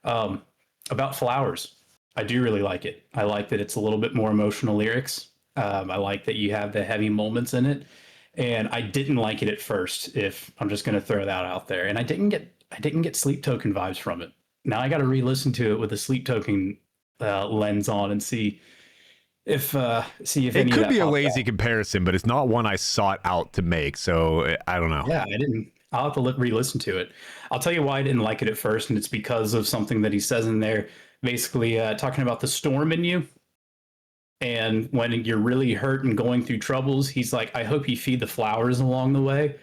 About Flowers, I do really like it. I like that it's a little bit more emotional lyrics. I like that you have the heavy moments in it, and I didn't like it at first. If I'm just going to throw that out there, and I didn't get Sleep Token vibes from it. Now I got to re-listen to it with a Sleep Token lens on and see if it could be a lazy comparison, but it's not one I sought out to make. So I don't know. Yeah, I didn't. I'll have to re-listen to it. I'll tell you why I didn't like it at first, and it's because of something that he says in there, basically talking about the storm in you. And when you're really hurt and going through troubles, he's like, I hope you feed the flowers along the way.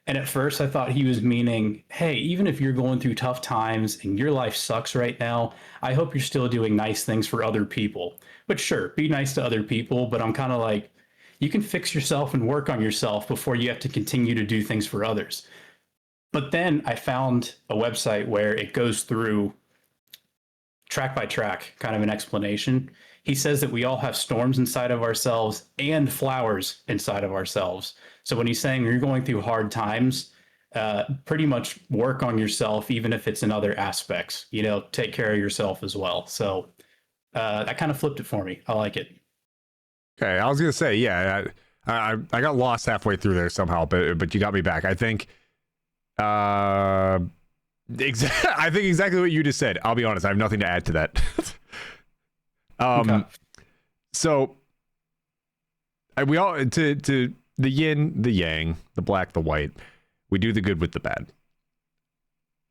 And at first, I thought he was meaning, hey, even if you're going through tough times and your life sucks right now, I hope you're still doing nice things for other people. But sure, be nice to other people. But I'm kind of like, you can fix yourself and work on yourself before you have to continue to do things for others. But then I found a website where it goes through track by track, kind of an explanation. He says that we all have storms inside of ourselves and flowers inside of ourselves. So when he's saying you're going through hard times, pretty much work on yourself, even if it's in other aspects. You know, take care of yourself as well. So that kind of flipped it for me. I like it. Okay, I was gonna say, yeah, I got lost halfway through there somehow, but you got me back. I think, I think exactly what you just said. I'll be honest, I have nothing to add to that. Okay. So we all to the yin, the yang, the black, the white. We do the good with the bad.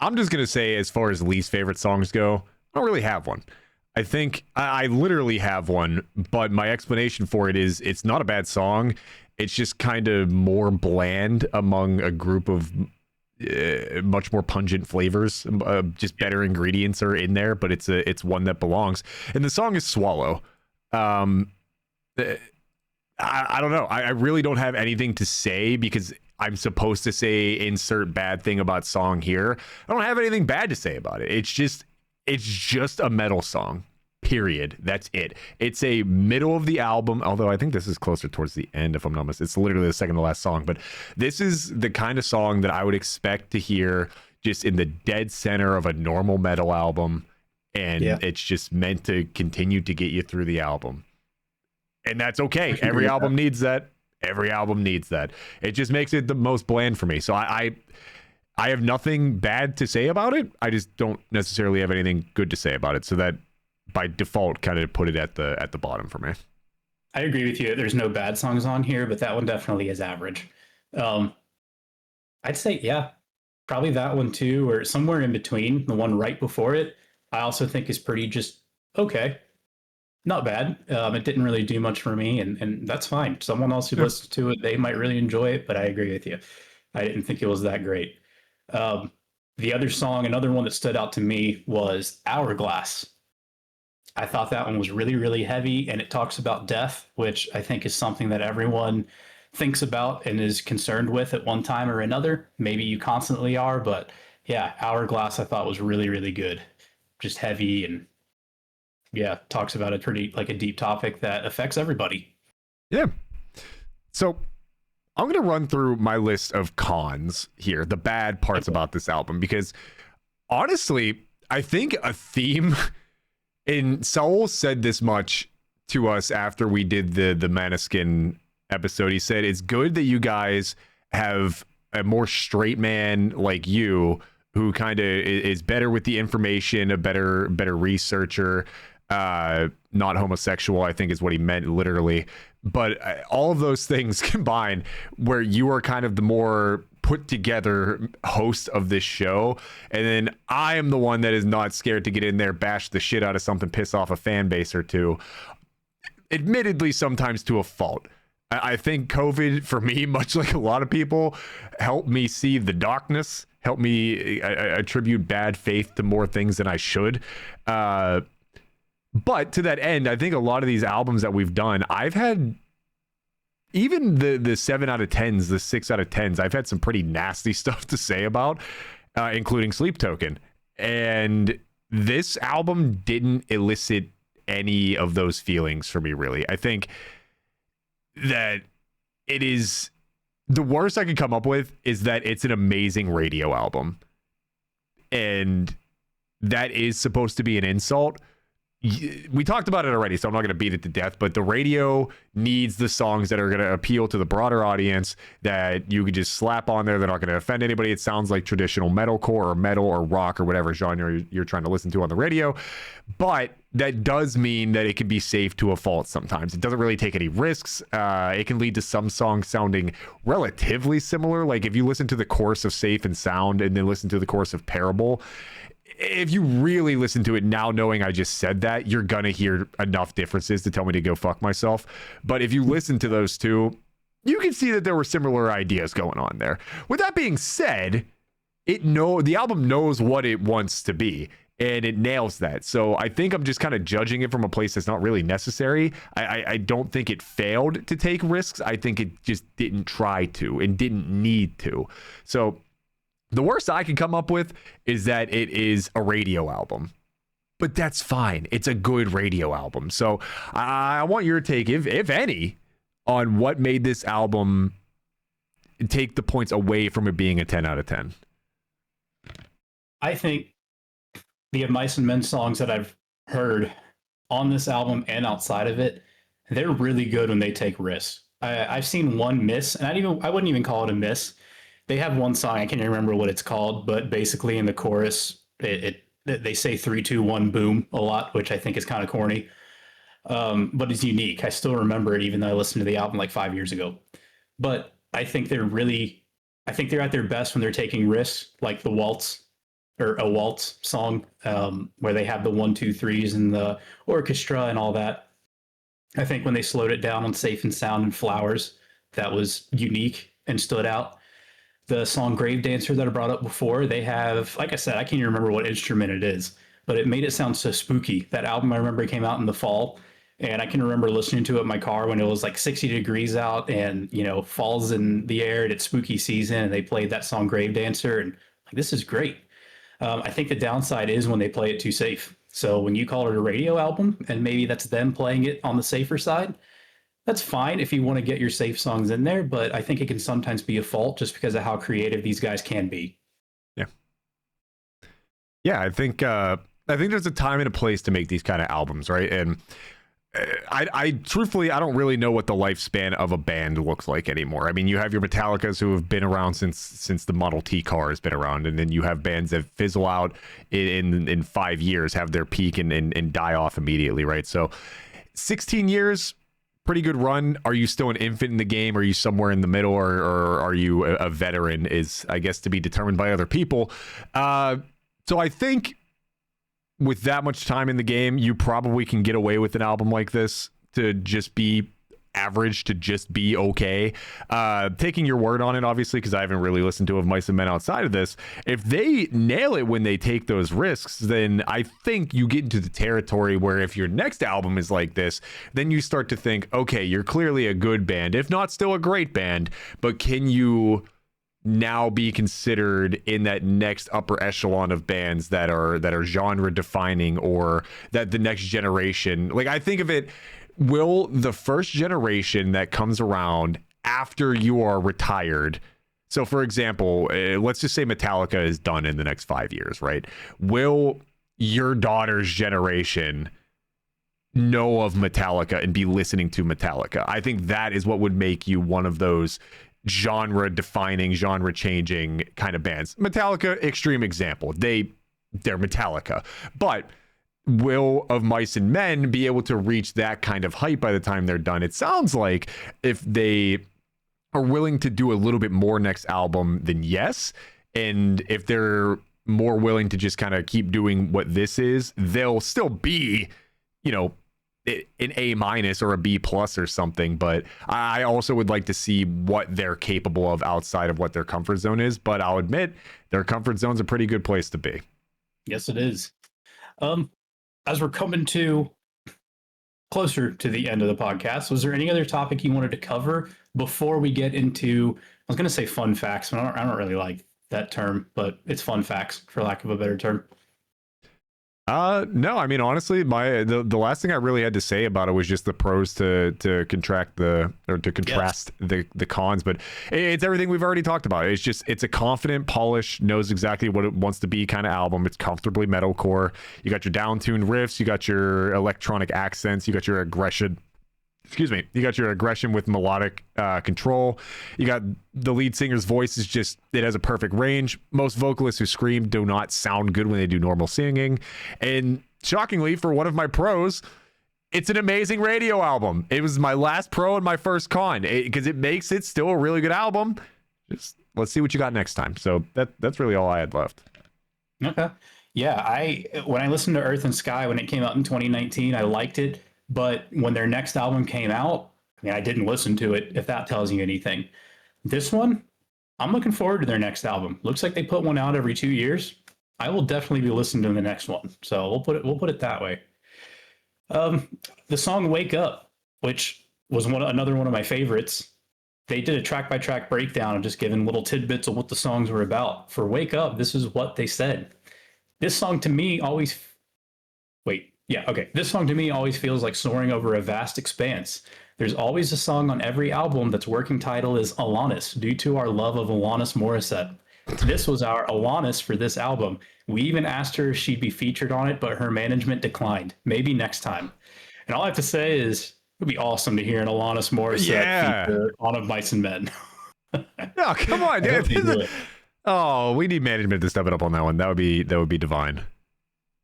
I'm just gonna say, as far as least favorite songs go, I don't really have one. I think I literally have one, but my explanation for it is it's not a bad song. It's just kind of more bland among a group of much more pungent flavors. Just better ingredients are in there, but it's one that belongs. And the song is Swallow. I don't know. I really don't have anything to say because I'm supposed to say insert bad thing about song here. I don't have anything bad to say about it. It's just a metal song. Period. That's it. It's a middle of the album, although I think this is closer towards the end, if I'm not mistaken. It's literally the second to last song, but this is the kind of song that I would expect to hear just in the dead center of a normal metal album, and it's just meant to continue to get you through the album. And that's okay. Every album needs that. Every album needs that. It just makes it the most bland for me. So I have nothing bad to say about it. I just don't necessarily have anything good to say about it. So that by default kind of put it at the bottom for me. I agree with you. There's no bad songs on here, but that one definitely is average. I'd say, yeah, probably that one too, or somewhere in between. The one right before it, I also think is pretty just okay. Not bad. It didn't really do much for me, and that's fine. Someone else who listens to it, they might really enjoy it, but I agree with you. I didn't think it was that great. The other song, another one that stood out to me was Hourglass. I thought that one was really, really heavy, and it talks about death, which I think is something that everyone thinks about and is concerned with at one time or another. Maybe you constantly are, but yeah, Hourglass I thought was really, really good. Just heavy and yeah, talks about a pretty like a deep topic that affects everybody. Yeah. So I'm going to run through my list of cons here, the bad parts about this album, because honestly, I think a theme and Saul said this much to us after we did the Maneskin episode. He said, it's good that you guys have a more straight man like you who kind of is better with the information, a better researcher, not homosexual, I think is what he meant literally. But all of those things combined, where you are kind of the more put together host of this show, and then I am the one that is not scared to get in there, bash the shit out of something, piss off a fan base or two, admittedly sometimes to a fault. I think COVID, for me, much like a lot of people, helped me see the darkness, helped me attribute bad faith to more things than I should. But to that end, I think a lot of these albums that we've done, I've had even the 7 out of 10s, the 6 out of 10s, I've had some pretty nasty stuff to say about, including Sleep Token. And this album didn't elicit any of those feelings for me, really. I think that it is the worst I could come up with is that it's an amazing radio album. And that is supposed to be an insult. We talked about it already, so I'm not going to beat it to death, but the radio needs the songs that are going to appeal to the broader audience that you could just slap on there. They're not going to offend anybody. It sounds like traditional metalcore or metal or rock or whatever genre you're trying to listen to on the radio. But that does mean that it can be safe to a fault sometimes. It doesn't really take any risks. It can lead to some songs sounding relatively similar. Like if you listen to the chorus of Safe and Sound and then listen to the chorus of Parable, if you really listen to it now, knowing I just said that, you're going to hear enough differences to tell me to go fuck myself. But if you listen to those two, you can see that there were similar ideas going on there. With that being said, the album knows what it wants to be, and it nails that. So I think I'm just kind of judging it from a place that's not really necessary. I don't think it failed to take risks. I think it just didn't try to and didn't need to. So the worst I can come up with is that it is a radio album, but that's fine. It's a good radio album. So I want your take, if any, on what made this album take the points away from it being a 10 out of 10. I think the Mice and Men songs that I've heard on this album and outside of it, they're really good when they take risks. I've seen one miss, and I wouldn't even call it a miss. They have one song, I can't remember what it's called, but basically in the chorus, they say 3, 2, 1, boom a lot, which I think is kind of corny, but it's unique. I still remember it, even though I listened to the album like 5 years ago. But I think they're at their best when they're taking risks, like the Waltz or a waltz song, where they have the 1 2 3s and the orchestra and all that. I think when they slowed it down on Safe and Sound and Flowers, that was unique and stood out. The song Grave Dancer that I brought up before, they have, like I said, I can't even remember what instrument it is, but it made it sound so spooky. That album, I remember, came out in the fall, and I can remember listening to it in my car when it was like 60 degrees out and, fall's in the air and it's spooky season, and they played that song Grave Dancer, and like, this is great. I think the downside is when they play it too safe. So when you call it a radio album, and maybe that's them playing it on the safer side, that's fine if you want to get your safe songs in there, but I think it can sometimes be a fault just because of how creative these guys can be. Yeah. Yeah, I think there's a time and a place to make these kind of albums, right? And I truthfully, I don't really know what the lifespan of a band looks like anymore. I mean, you have your Metallicas who have been around since the Model T car has been around, and then you have bands that fizzle out in 5 years, have their peak and die off immediately, right? So 16 years, pretty good run. Are you still an infant in the game? Are you somewhere in the middle, or are you a veteran? Is, I guess, to be determined by other people. So I think with that much time in the game, you probably can get away with an album like this to just be average, to just be okay. Taking your word on it, obviously, because I haven't really listened to Of Mice and Men outside of this. If they nail it when they take those risks, then I think you get into the territory where if your next album is like this, then you start to think, okay, you're clearly a good band, if not still a great band, but can you now be considered in that next upper echelon of bands that are genre defining, or that the next generation, like, I think of it, will the first generation that comes around after you are retired, so for example, let's just say Metallica is done in the next 5 years, right? Will your daughter's generation know of Metallica and be listening to Metallica? I think that is what would make you one of those genre defining, genre changing kind of bands. Metallica, extreme example. They're Metallica. But will Of Mice and Men be able to reach that kind of height by the time they're done? It sounds like if they are willing to do a little bit more next album, then yes. And if they're more willing to just kind of keep doing what this is, they'll still be, an A- or a B+ or something. But I also would like to see what they're capable of outside of what their comfort zone is. But I'll admit, their comfort zone's a pretty good place to be. Yes, it is. As we're coming to closer to the end of the podcast, was there any other topic you wanted to cover before we get into, I was going to say fun facts, but I don't really like that term, but it's fun facts for lack of a better term. No, I mean, honestly, the last thing I really had to say about it was just the pros to contrast the cons, but it's everything we've already talked about. It's a confident, polished, knows exactly what it wants to be kind of album. It's comfortably metalcore. You got your down-tuned riffs, you got your electronic accents, you got your aggression. You got your aggression with melodic control. You got the lead singer's voice it has a perfect range. Most vocalists who scream do not sound good when they do normal singing. And shockingly, for one of my pros, it's an amazing radio album. It was my last pro and my first con, because it makes it still a really good album. Just let's see what you got next time. So that's really all I had left. Okay. Yeah, when I listened to Earth and Sky when it came out in 2019, I liked it. But when their next album came out, I didn't listen to it, if that tells you anything. This one, I'm looking forward to their next album. Looks like they put one out every 2 years. I will definitely be listening to the next one. So we'll put it that way. The song Wake Up, which was another one of my favorites. They did a track by track breakdown and just giving little tidbits of what the songs were about. For Wake Up, this is what they said. This song to me always This song to me always feels like soaring over a vast expanse. There's always a song on every album that's working title is Alanis, due to our love of Alanis Morissette. This was our Alanis for this album. We even asked her if she'd be featured on it, but her management declined. Maybe next time. And all I have to say is, it would be awesome to hear an Alanis Morissette feature on Of Mice and Men. No, come on, dude. Oh, we need management to step it up on that one. That would be divine.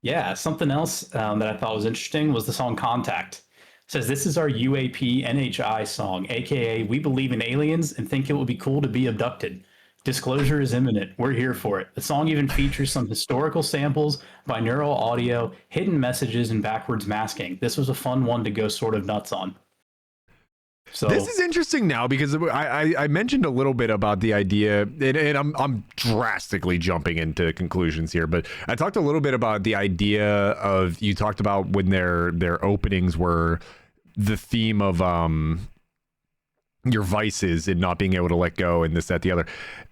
Yeah, something else that I thought was interesting was the song Contact. It says, this is our UAP NHI song, aka we believe in aliens and think it would be cool to be abducted. Disclosure is imminent. We're here for it. The song even features some historical samples, binaural audio, hidden messages, and backwards masking. This was a fun one to go sort of nuts on. This So, is interesting now because I mentioned a little bit about the idea, and I'm drastically jumping into conclusions here, but I talked a little bit about the idea of, you talked about when their openings were the theme of your vices and not being able to let go and this, that, the other.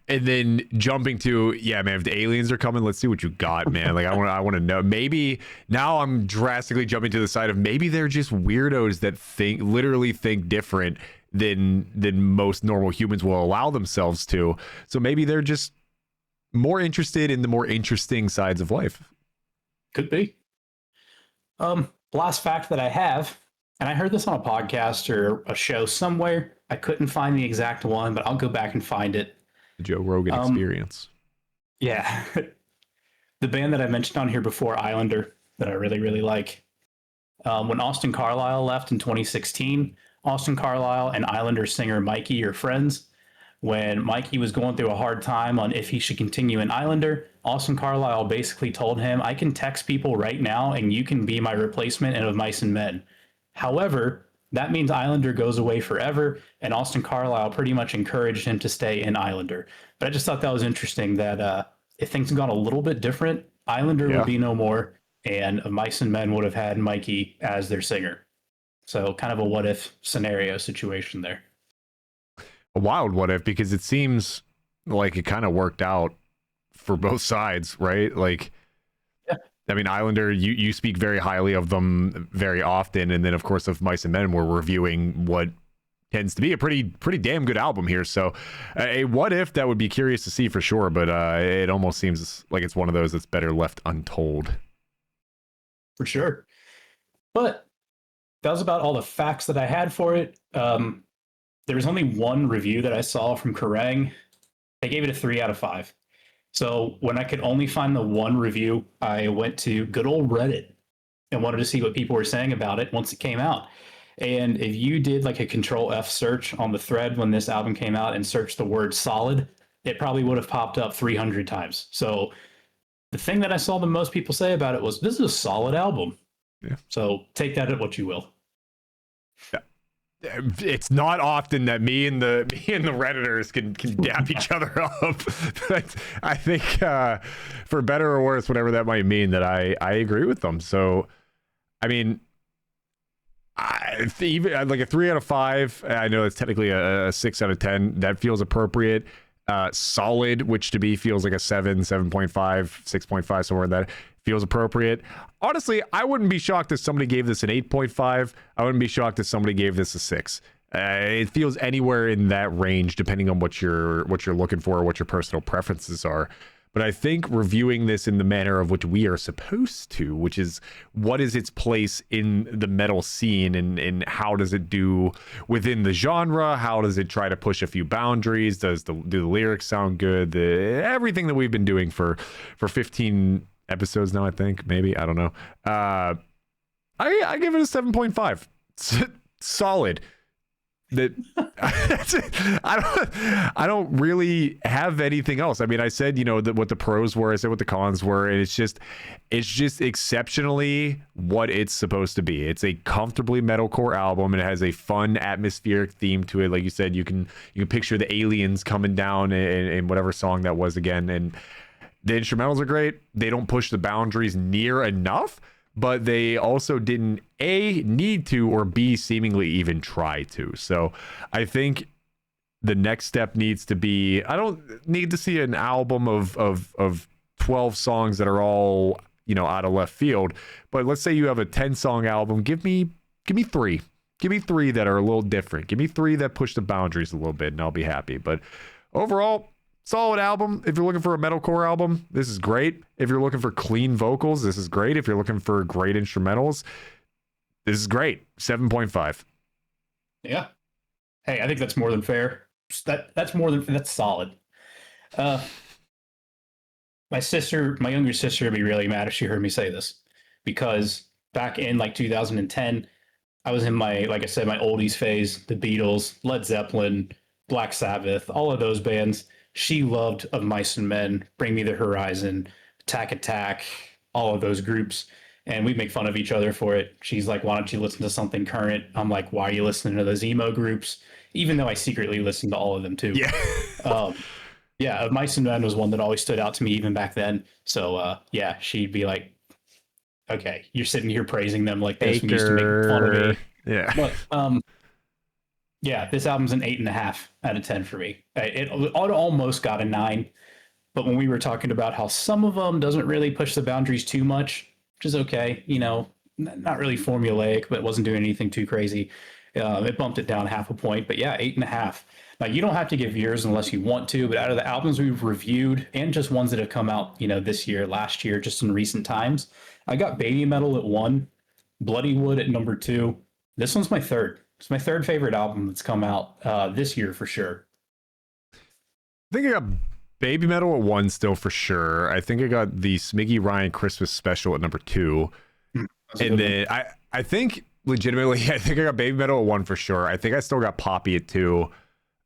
And then jumping to, yeah, man, if the aliens are coming, let's see what you got, man. Like, I want to know. Maybe now I'm drastically jumping to the side of maybe they're just weirdos that literally think different than most normal humans will allow themselves to. So maybe they're just more interested in the more interesting sides of life. could be. Last fact that I have, and I heard this on a podcast or a show somewhere. I couldn't find the exact one, but I'll go back and find it. The Joe Rogan experience. Yeah. The band that I mentioned on here before, Islander, that I really, really like. When Austin Carlisle left in 2016, Austin Carlisle and Islander singer Mikey are friends. When Mikey was going through a hard time on if he should continue in Islander, Austin Carlisle basically told him, I can text people right now and you can be my replacement in Of Mice and Men. However, that means Islander goes away forever, and Austin Carlisle pretty much encouraged him to stay in Islander. But I just thought that was interesting that if things had gone a little bit different, Islander would be no more, and Of Mice and Men would have had Mikey as their singer. So kind of a what if scenario situation there. A wild what if, because it seems like it kind of worked out for both sides, right? Like, yeah. I mean, Islander, you speak very highly of them very often, and then of course of Mice and Men, we're reviewing what tends to be a pretty damn good album here. So a what if that would be curious to see for sure, but it almost seems like it's one of those that's better left untold. For sure. But that was about all the facts that I had for it. There was only one review that I saw from Kerrang. They gave it a 3 out of 5. So when I could only find the one review, I went to good old Reddit and wanted to see what people were saying about it once it came out. And if you did like a Control F search on the thread when this album came out and searched the word solid, it probably would have popped up 300 times. So the thing that I saw the most people say about it was, this is a solid album. Yeah. So take that at what you will. Yeah. It's not often that me and the Redditors can dap each other up. But I think for better or worse, whatever that might mean, that I agree with them. So, I mean, even like a 3 out of 5, I know it's technically a 6 out of 10. That feels appropriate. Solid, which to me feels like a 7, 7.5, 6.5, somewhere in that, feels appropriate. Honestly, I wouldn't be shocked if somebody gave this an 8.5. I wouldn't be shocked if somebody gave this a 6. It feels anywhere in that range, depending on what you're looking for, or what your personal preferences are. But I think reviewing this in the manner of which we are supposed to, which is what is its place in the metal scene, and how does it do within the genre? How does it try to push a few boundaries? Do the lyrics sound good? Everything that we've been doing for 15 episodes now, I think, maybe, I don't know. I give it a 7.5. Solid. That I don't really have anything else. I mean, I said, what the pros were, I said what the cons were, and it's just exceptionally what it's supposed to be. It's a comfortably metalcore album, and it has a fun atmospheric theme to it. Like you said, you can picture the aliens coming down in whatever song that was again, and the instrumentals are great. They don't push the boundaries near enough, but they also didn't A, need to, or B, seemingly even try to. So I think the next step needs to be, I don't need to see an album of 12 songs that are all, out of left field. But let's say you have a 10-song album. Give me 3. Give me 3 that are a little different. Give me 3 that push the boundaries a little bit, and I'll be happy. But overall, solid album. If you're looking for a metalcore album, this is great. If you're looking for clean vocals, this is great. If you're looking for great instrumentals, this is great. 7.5. Yeah. Hey, I think that's more than fair. That's solid. My younger sister would be really mad if she heard me say this, because back in like 2010, I was in like I said, my oldies phase, the Beatles, Led Zeppelin, Black Sabbath, all of those bands. she loved Of Mice and Men, Bring Me the Horizon, Attack Attack, all of those groups. And we make fun of each other for it. She's like, why don't you listen to something current? I'm like, why are you listening to those emo groups? Even though I secretly listen to all of them too. Yeah. Um, yeah, Of Mice and Men was one that always stood out to me even back then. So yeah, she'd be like, okay, you're sitting here praising them like this when you used to make fun of me. Yeah. But yeah, this album's an 8.5 out of 10 for me. It almost got a 9, but when we were talking about how some of them doesn't really push the boundaries too much, which is okay, you know, not really formulaic, but it wasn't doing anything too crazy. It bumped it down half a point, but yeah, 8.5. Now you don't have to give yours unless you want to, but out of the albums we've reviewed and just ones that have come out, you know, this year, last year, just in recent times, I got Baby Metal at 1, Bloody Wood at number 2. This one's my third. It's my third favorite album that's come out this year for sure. I think I got Baby Metal at 1 still for sure. I think I got the Smiggy Ryan Christmas special at number 2. And then I think legitimately, I think I got Baby Metal at 1 for sure. I think I still got Poppy at 2,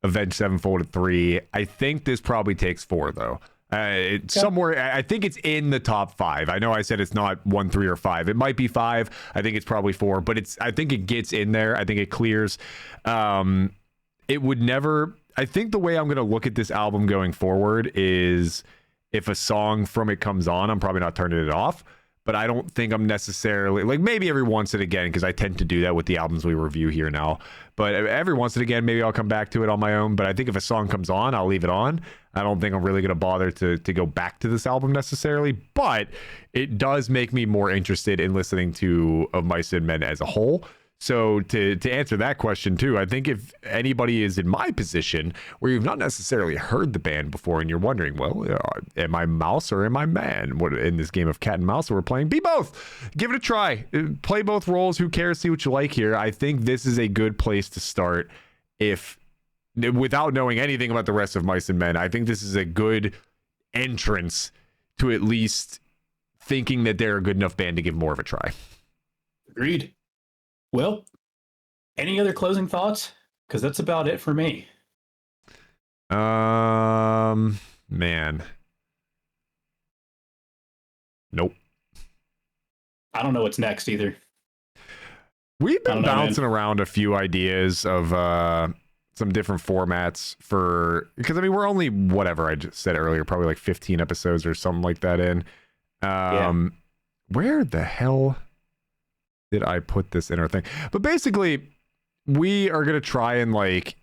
Avenged Sevenfold at 3. I think this probably takes 4 though. It's somewhere. I think it's in the top 5. I know I said it's not 1, 3, or 5. It might be 5. I think it's probably 4, but I think it gets in there. I think it clears. It would never. I think the way I'm going to look at this album going forward is if a song from it comes on, I'm probably not turning it off. But I don't think I'm necessarily like maybe every once and again, because I tend to do that with the albums we review here now. But every once and again, maybe I'll come back to it on my own. But I think if a song comes on, I'll leave it on. I don't think I'm really going to bother to go back to this album necessarily. But it does make me more interested in listening to Of Mice and Men as a whole. So to answer that question too, I think if anybody is in my position where you've not necessarily heard the band before and you're wondering, well, am I mouse or am I man? What in this game of cat and mouse we're playing? Be both. Give it a try. Play both roles. Who cares? See what you like here. I think this is a good place to start if without knowing anything about the rest of Mice and Men. I think this is a good entrance to at least thinking that they're a good enough band to give more of a try. Agreed. Well, any other closing thoughts? Because that's about it for me. Man. Nope. I don't know what's next either. We've been bouncing around a few ideas of some different formats because I mean we're only whatever I just said earlier, probably like 15 episodes or something like that in. Where the hell did I put this in our thing? But basically, we are going to try and like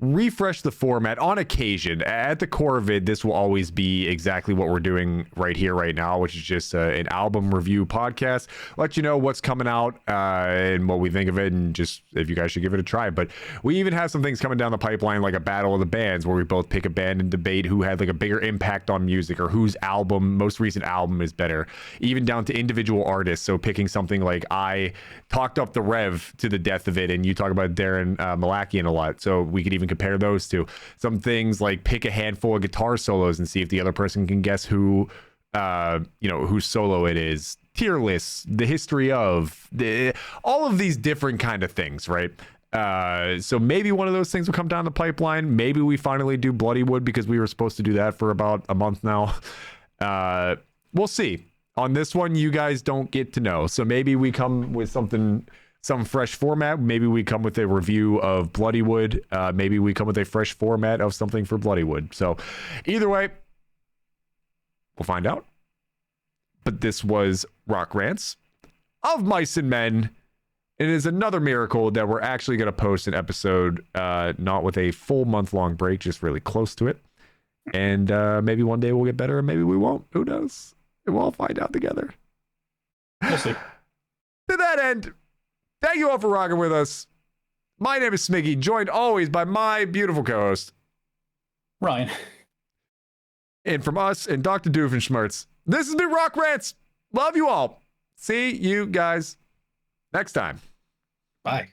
refresh the format on occasion. At the core of it, this will always be exactly what we're doing right here, right now, which is just an album review podcast. Let you know what's coming out and what we think of it, and just if you guys should give it a try. But we even have some things coming down the pipeline, like a battle of the bands, where we both pick a band and debate who had like a bigger impact on music or whose most recent album is better, even down to individual artists. So picking something like I talked up the Rev to the death of it, and you talk about Darren Malakian a lot, so we could even compare those two. Some things like pick a handful of guitar solos and see if the other person can guess whose solo it is. Tier lists, the history of all of these different kind of things, right? So maybe one of those things will come down the pipeline. Maybe we finally do Bloody Wood because we were supposed to do that for about a month now. We'll see. On this one, you guys don't get to know. So maybe we come with some fresh format. Maybe we come with a review of Bloody Wood. Maybe we come with a fresh format of something for Bloody Wood. So either way, we'll find out. But this was Rock Rants of Mice and Men. It is another miracle that we're actually going to post an episode, not with a full month-long break, just really close to it. And maybe one day we'll get better, and maybe we won't. Who knows? We'll all find out together. We'll see. To that end, thank you all for rocking with us. My name is Smiggy, joined always by my beautiful co-host, Ryan. And from us and Dr. Doofenshmirtz, this has been Rock Rants. Love you all. See you guys next time. Bye.